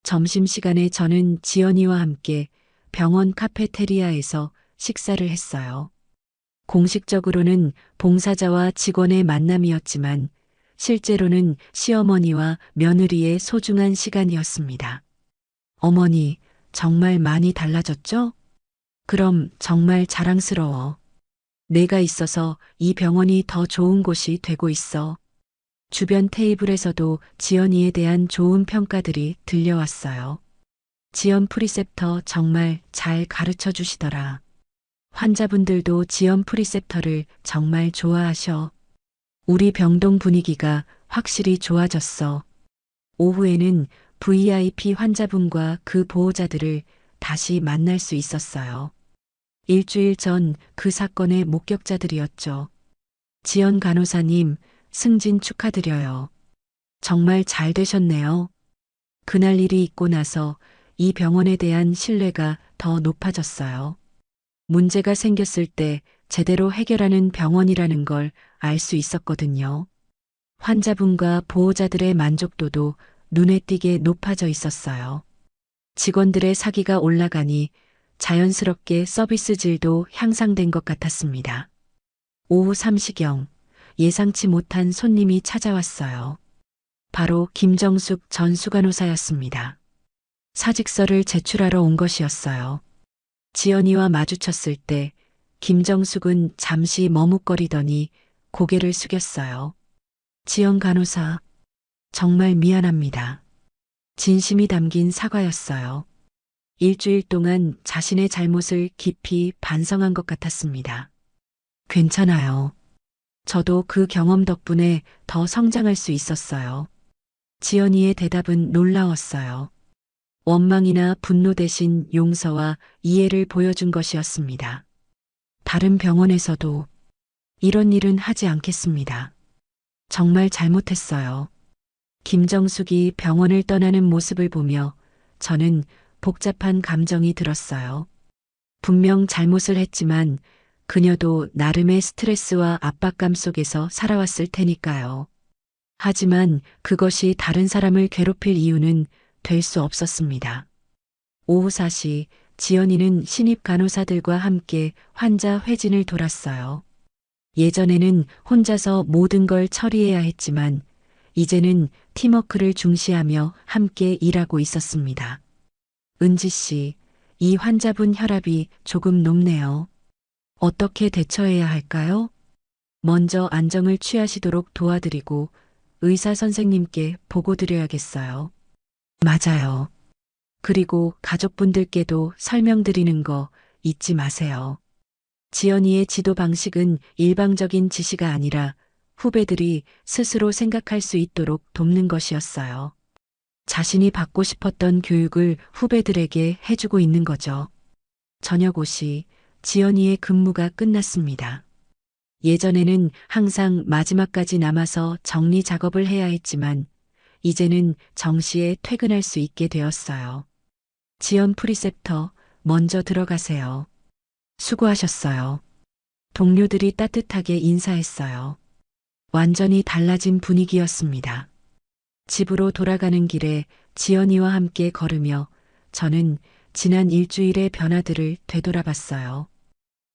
점심시간에 저는 지연이와 함께 병원 카페테리아에서 식사를 했어요. 공식적으로는 봉사자와 직원의 만남이었지만 실제로는 시어머니와 며느리의 소중한 시간이었습니다. 어머니, 정말 많이 달라졌죠? 그럼 정말 자랑스러워. 내가 있어서 이 병원이 더 좋은 곳이 되고 있어. 주변 테이블에서도 지연이에 대한 좋은 평가들이 들려왔어요. 지연 프리셉터 정말 잘 가르쳐 주시더라. 환자분들도 지연 프리셉터를 정말 좋아하셔. 우리 병동 분위기가 확실히 좋아졌어. 오후에는 VIP 환자분과 그 보호자들을 다시 만날 수 있었어요. 일주일 전 그 사건의 목격자들이었죠. 지연 간호사님, 승진 축하드려요. 정말 잘 되셨네요. 그날 일이 있고 나서 이 병원에 대한 신뢰가 더 높아졌어요. 문제가 생겼을 때 제대로 해결하는 병원이라는 걸 알 수 있었거든요. 환자분과 보호자들의 만족도도 눈에 띄게 높아져 있었어요. 직원들의 사기가 올라가니 자연스럽게 서비스 질도 향상된 것 같았습니다. 오후 3시경 예상치 못한 손님이 찾아왔어요. 바로 김정숙 전 수간호사였습니다. 사직서를 제출하러 온 것이었어요. 지연이와 마주쳤을 때 김정숙은 잠시 머뭇거리더니 고개를 숙였어요. 지연 간호사, 정말 미안합니다. 진심이 담긴 사과였어요. 일주일 동안 자신의 잘못을 깊이 반성한 것 같았습니다. 괜찮아요. 저도 그 경험 덕분에 더 성장할 수 있었어요. 지연이의 대답은 놀라웠어요. 원망이나 분노 대신 용서와 이해를 보여준 것이었습니다. 다른 병원에서도 이런 일은 하지 않겠습니다. 정말 잘못했어요. 김정숙이 병원을 떠나는 모습을 보며 저는 복잡한 감정이 들었어요. 분명 잘못을 했지만 그녀도 나름의 스트레스와 압박감 속에서 살아왔을 테니까요. 하지만 그것이 다른 사람을 괴롭힐 이유는 될 수 없었습니다. 오후 4시 지연이는 신입 간호사들과 함께 환자 회진을 돌았어요. 예전에는 혼자서 모든 걸 처리해야 했지만 이제는 팀워크를 중시하며 함께 일하고 있었습니다. 은지 씨, 이 환자분 혈압이 조금 높네요. 어떻게 대처해야 할까요? 먼저 안정을 취하시도록 도와드리고 의사 선생님께 보고 드려야겠어요. 맞아요. 그리고 가족분들께도 설명드리는 거 잊지 마세요. 지연이의 지도 방식은 일방적인 지시가 아니라 후배들이 스스로 생각할 수 있도록 돕는 것이었어요. 자신이 받고 싶었던 교육을 후배들에게 해주고 있는 거죠. 저녁 5시 지연이의 근무가 끝났습니다. 예전에는 항상 마지막까지 남아서 정리 작업을 해야 했지만 이제는 정시에 퇴근할 수 있게 되었어요. 지연 프리셉터, 먼저 들어가세요. 수고하셨어요. 동료들이 따뜻하게 인사했어요. 완전히 달라진 분위기였습니다. 집으로 돌아가는 길에 지연이와 함께 걸으며 저는 지난 일주일의 변화들을 되돌아봤어요.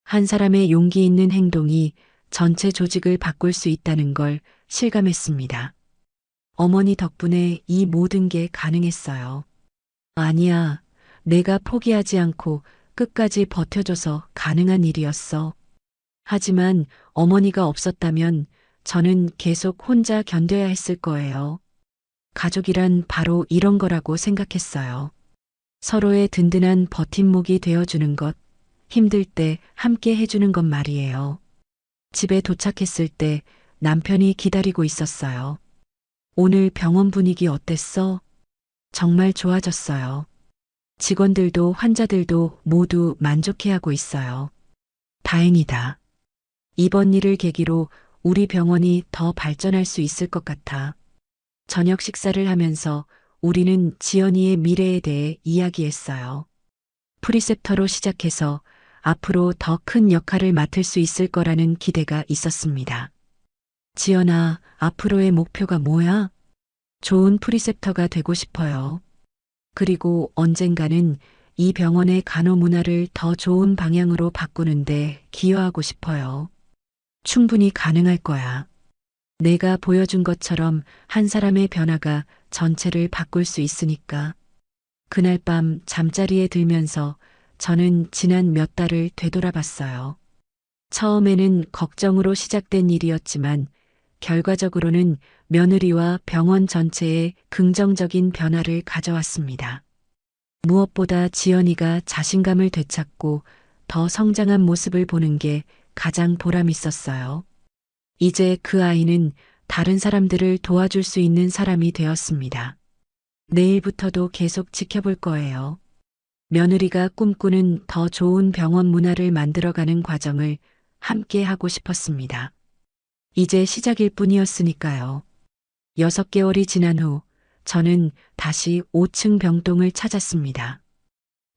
한 사람의 용기 있는 행동이 전체 조직을 바꿀 수 있다는 걸 실감했습니다. 어머니 덕분에 이 모든 게 가능했어요. 아니야, 내가 포기하지 않고 끝까지 버텨줘서 가능한 일이었어. 하지만 어머니가 없었다면 저는 계속 혼자 견뎌야 했을 거예요. 가족이란 바로 이런 거라고 생각했어요. 서로의 든든한 버팀목이 되어주는 것, 힘들 때 함께 해주는 것 말이에요. 집에 도착했을 때 남편이 기다리고 있었어요. 오늘 병원 분위기 어땠어? 정말 좋아졌어요. 직원들도 환자들도 모두 만족해하고 있어요. 다행이다. 이번 일을 계기로 우리 병원이 더 발전할 수 있을 것 같아. 저녁 식사를 하면서 우리는 지연이의 미래에 대해 이야기했어요. 프리셉터로 시작해서 앞으로 더 큰 역할을 맡을 수 있을 거라는 기대가 있었습니다. 지연아, 앞으로의 목표가 뭐야? 좋은 프리셉터가 되고 싶어요. 그리고 언젠가는 이 병원의 간호 문화를 더 좋은 방향으로 바꾸는데 기여하고 싶어요. 충분히 가능할 거야. 내가 보여준 것처럼 한 사람의 변화가 전체를 바꿀 수 있으니까. 그날 밤 잠자리에 들면서 저는 지난 몇 달을 되돌아봤어요. 처음에는 걱정으로 시작된 일이었지만 결과적으로는 며느리와 병원 전체에 긍정적인 변화를 가져왔습니다. 무엇보다 지연이가 자신감을 되찾고 더 성장한 모습을 보는 게 가장 보람 있었어요. 이제 그 아이는 다른 사람들을 도와줄 수 있는 사람이 되었습니다. 내일부터도 계속 지켜볼 거예요. 며느리가 꿈꾸는 더 좋은 병원 문화를 만들어가는 과정을 함께 하고 싶었습니다. 이제 시작일 뿐이었으니까요. 6개월이 지난 후 저는 다시 5층 병동을 찾았습니다.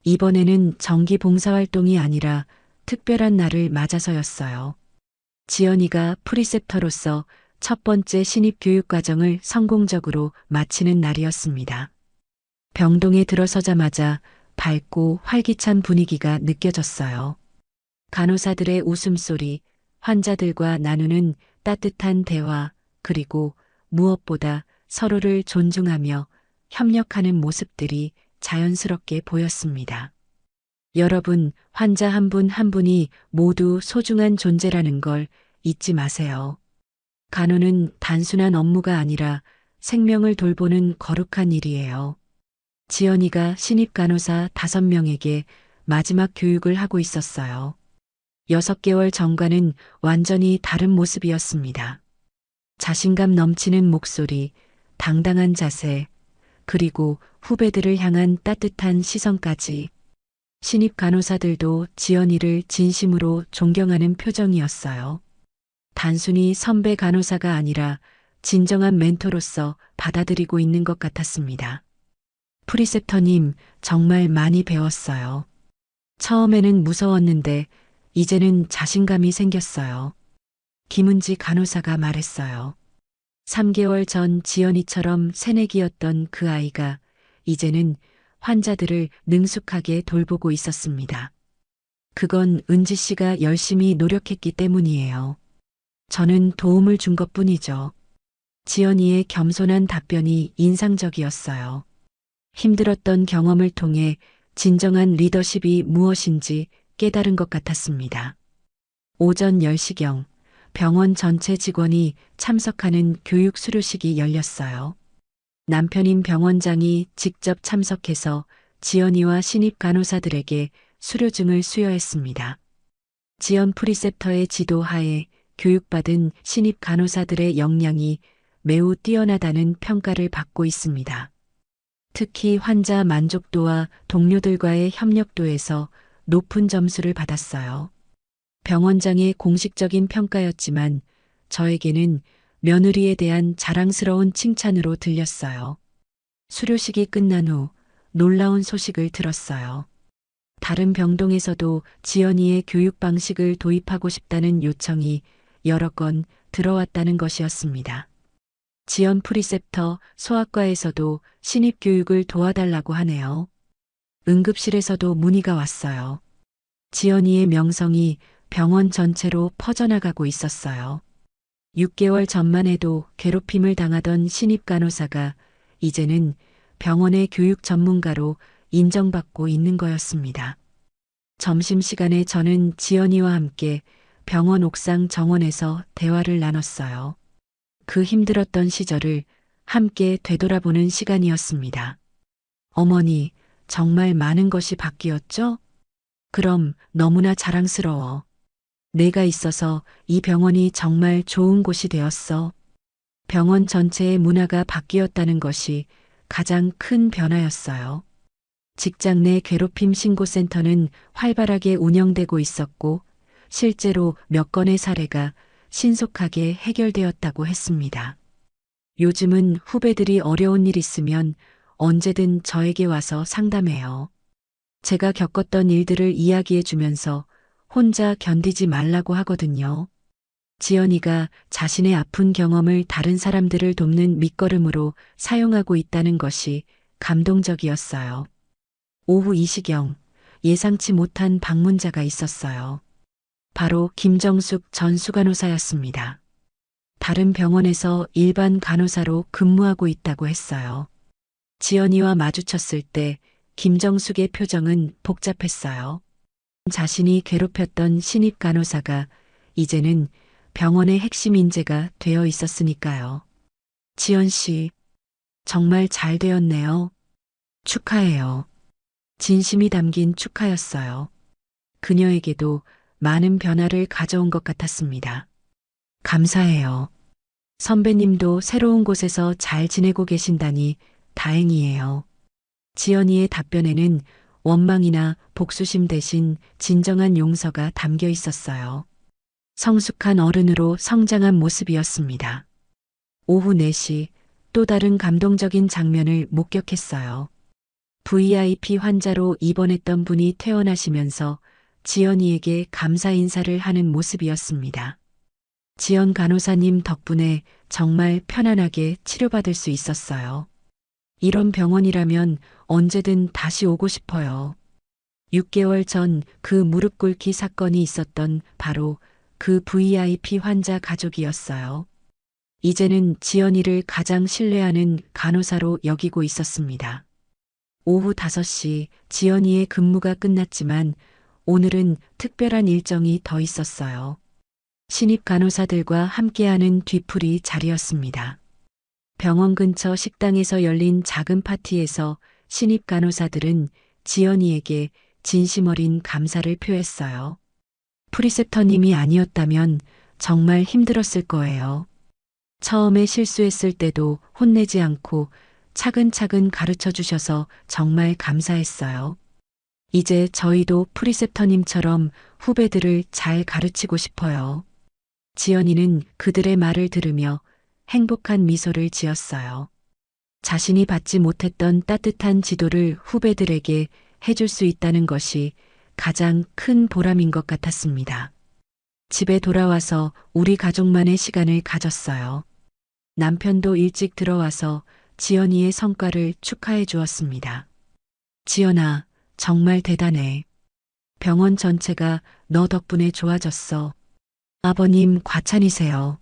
이번에는 정기 봉사활동이 아니라 특별한 날을 맞아서였어요. 지연이가 프리셉터로서 첫 번째 신입 교육 과정을 성공적으로 마치는 날이었습니다. 병동에 들어서자마자 밝고 활기찬 분위기가 느껴졌어요. 간호사들의 웃음소리, 환자들과 나누는 따뜻한 대화, 그리고 무엇보다 서로를 존중하며 협력하는 모습들이 자연스럽게 보였습니다. 여러분, 환자 한 분 한 분이 모두 소중한 존재라는 걸 잊지 마세요. 간호는 단순한 업무가 아니라 생명을 돌보는 거룩한 일이에요. 지연이가 신입 간호사 5명에게 마지막 교육을 하고 있었어요. 6개월 전과는 완전히 다른 모습이었습니다. 자신감 넘치는 목소리, 당당한 자세, 그리고 후배들을 향한 따뜻한 시선까지. 신입 간호사들도 지연이를 진심으로 존경하는 표정이었어요. 단순히 선배 간호사가 아니라 진정한 멘토로서 받아들이고 있는 것 같았습니다. 프리셉터님, 정말 많이 배웠어요. 처음에는 무서웠는데 이제는 자신감이 생겼어요. 김은지 간호사가 말했어요. 3개월 전 지연이처럼 새내기였던 그 아이가 이제는 환자들을 능숙하게 돌보고 있었습니다. 그건 은지 씨가 열심히 노력했기 때문이에요. 저는 도움을 준 것뿐이죠. 지연이의 겸손한 답변이 인상적이었어요. 힘들었던 경험을 통해 진정한 리더십이 무엇인지 깨달은 것 같았습니다. 오전 10시경 병원 전체 직원이 참석하는 교육 수료식이 열렸어요. 남편인 병원장이 직접 참석해서 지연이와 신입 간호사들에게 수료증을 수여했습니다. 지연 프리셉터의 지도하에 교육받은 신입 간호사들의 역량이 매우 뛰어나다는 평가를 받고 있습니다. 특히 환자 만족도와 동료들과의 협력도에서 높은 점수를 받았어요. 병원장의 공식적인 평가였지만 저에게는 며느리에 대한 자랑스러운 칭찬으로 들렸어요. 수료식이 끝난 후 놀라운 소식을 들었어요. 다른 병동에서도 지연이의 교육 방식을 도입하고 싶다는 요청이 여러 건 들어왔다는 것이었습니다. 지연 프리셉터 소아과에서도 신입 교육을 도와달라고 하네요. 응급실에서도 문의가 왔어요. 지연이의 명성이 병원 전체로 퍼져나가고 있었어요. 6개월 전만 해도 괴롭힘을 당하던 신입 간호사가 이제는 병원의 교육 전문가로 인정받고 있는 거였습니다. 점심시간에 저는 지연이와 함께 병원 옥상 정원에서 대화를 나눴어요. 그 힘들었던 시절을 함께 되돌아보는 시간이었습니다. 어머니, 정말 많은 것이 바뀌었죠? 그럼 너무나 자랑스러워. 내가 있어서 이 병원이 정말 좋은 곳이 되었어. 병원 전체의 문화가 바뀌었다는 것이 가장 큰 변화였어요. 직장 내 괴롭힘 신고센터는 활발하게 운영되고 있었고 실제로 몇 건의 사례가 신속하게 해결되었다고 했습니다. 요즘은 후배들이 어려운 일 있으면 언제든 저에게 와서 상담해요. 제가 겪었던 일들을 이야기해 주면서 혼자 견디지 말라고 하거든요. 지연이가 자신의 아픈 경험을 다른 사람들을 돕는 밑거름으로 사용하고 있다는 것이 감동적이었어요. 오후 2시경 예상치 못한 방문자가 있었어요. 바로 김정숙 전 수간호사였습니다. 다른 병원에서 일반 간호사로 근무하고 있다고 했어요. 지연이와 마주쳤을 때 김정숙의 표정은 복잡했어요. 자신이 괴롭혔던 신입 간호사가 이제는 병원의 핵심 인재가 되어 있었으니까요. 지연 씨, 정말 잘 되었네요. 축하해요. 진심이 담긴 축하였어요. 그녀에게도 많은 변화를 가져온 것 같았습니다. 감사해요. 선배님도 새로운 곳에서 잘 지내고 계신다니 다행이에요. 지연이의 답변에는 원망이나 복수심 대신 진정한 용서가 담겨 있었어요. 성숙한 어른으로 성장한 모습이었습니다. 오후 4시 또 다른 감동적인 장면을 목격했어요. VIP 환자로 입원했던 분이 퇴원하시면서 지연이에게 감사 인사를 하는 모습이었습니다. 지연 간호사님 덕분에 정말 편안하게 치료받을 수 있었어요. 이런 병원이라면 언제든 다시 오고 싶어요. 6개월 전 그 무릎 꿇기 사건이 있었던 바로 그 VIP 환자 가족이었어요. 이제는 지연이를 가장 신뢰하는 간호사로 여기고 있었습니다. 오후 5시 지연이의 근무가 끝났지만 오늘은 특별한 일정이 더 있었어요. 신입 간호사들과 함께하는 뒤풀이 자리였습니다. 병원 근처 식당에서 열린 작은 파티에서 신입 간호사들은 지연이에게 진심 어린 감사를 표했어요. 프리셉터님이 아니었다면 정말 힘들었을 거예요. 처음에 실수했을 때도 혼내지 않고 차근차근 가르쳐 주셔서 정말 감사했어요. 이제 저희도 프리셉터님처럼 후배들을 잘 가르치고 싶어요. 지연이는 그들의 말을 들으며 행복한 미소를 지었어요. 자신이 받지 못했던 따뜻한 지도를 후배들에게 해줄 수 있다는 것이 가장 큰 보람인 것 같았습니다. 집에 돌아와서 우리 가족만의 시간을 가졌어요. 남편도 일찍 들어와서 지연이의 성과를 축하해 주었습니다. 지연아, 정말 대단해. 병원 전체가 너 덕분에 좋아졌어. 아버님 과찬이세요.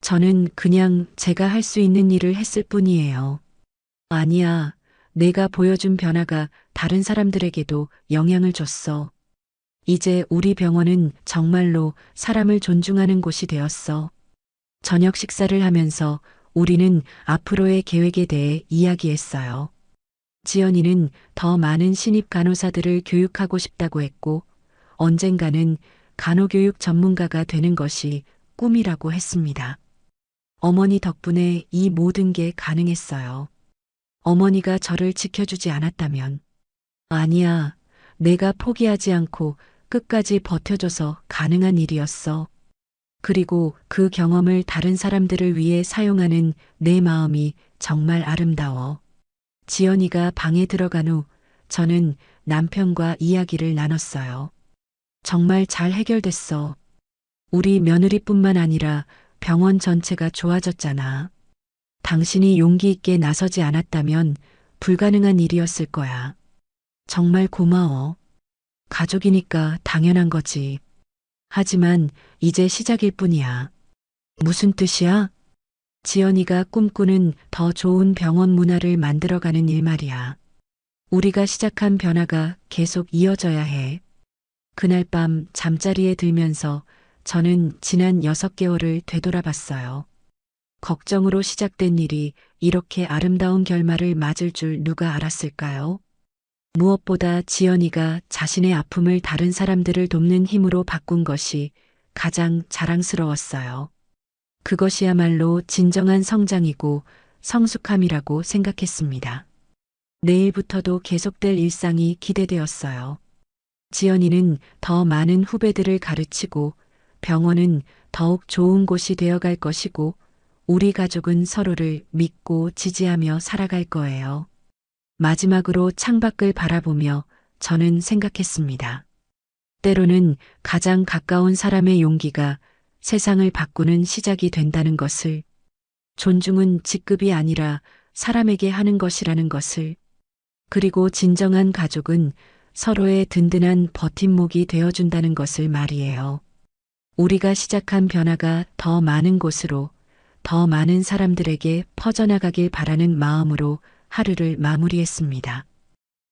저는 그냥 제가 할 수 있는 일을 했을 뿐이에요. 아니야, 내가 보여준 변화가 다른 사람들에게도 영향을 줬어. 이제 우리 병원은 정말로 사람을 존중하는 곳이 되었어. 저녁 식사를 하면서 우리는 앞으로의 계획에 대해 이야기했어요. 지연이는 더 많은 신입 간호사들을 교육하고 싶다고 했고, 언젠가는 간호교육 전문가가 되는 것이 꿈이라고 했습니다. 어머니 덕분에 이 모든 게 가능했어요. 어머니가 저를 지켜주지 않았다면, 아니야, 내가 포기하지 않고 끝까지 버텨줘서 가능한 일이었어. 그리고 그 경험을 다른 사람들을 위해 사용하는 내 마음이 정말 아름다워. 지연이가 방에 들어간 후 저는 남편과 이야기를 나눴어요. 정말 잘 해결됐어. 우리 며느리뿐만 아니라 병원 전체가 좋아졌잖아. 당신이 용기 있게 나서지 않았다면 불가능한 일이었을 거야. 정말 고마워. 가족이니까 당연한 거지. 하지만 이제 시작일 뿐이야. 무슨 뜻이야? 지연이가 꿈꾸는 더 좋은 병원 문화를 만들어가는 일 말이야. 우리가 시작한 변화가 계속 이어져야 해. 그날 밤 잠자리에 들면서 저는 지난 6개월을 되돌아봤어요. 걱정으로 시작된 일이 이렇게 아름다운 결말을 맞을 줄 누가 알았을까요? 무엇보다 지연이가 자신의 아픔을 다른 사람들을 돕는 힘으로 바꾼 것이 가장 자랑스러웠어요. 그것이야말로 진정한 성장이고 성숙함이라고 생각했습니다. 내일부터도 계속될 일상이 기대되었어요. 지연이는 더 많은 후배들을 가르치고 병원은 더욱 좋은 곳이 되어갈 것이고 우리 가족은 서로를 믿고 지지하며 살아갈 거예요. 마지막으로 창밖을 바라보며 저는 생각했습니다. 때로는 가장 가까운 사람의 용기가 세상을 바꾸는 시작이 된다는 것을, 존중은 직급이 아니라 사람에게 하는 것이라는 것을, 그리고 진정한 가족은 서로의 든든한 버팀목이 되어준다는 것을 말이에요. 우리가 시작한 변화가 더 많은 곳으로, 더 많은 사람들에게 퍼져나가길 바라는 마음으로 하루를 마무리했습니다.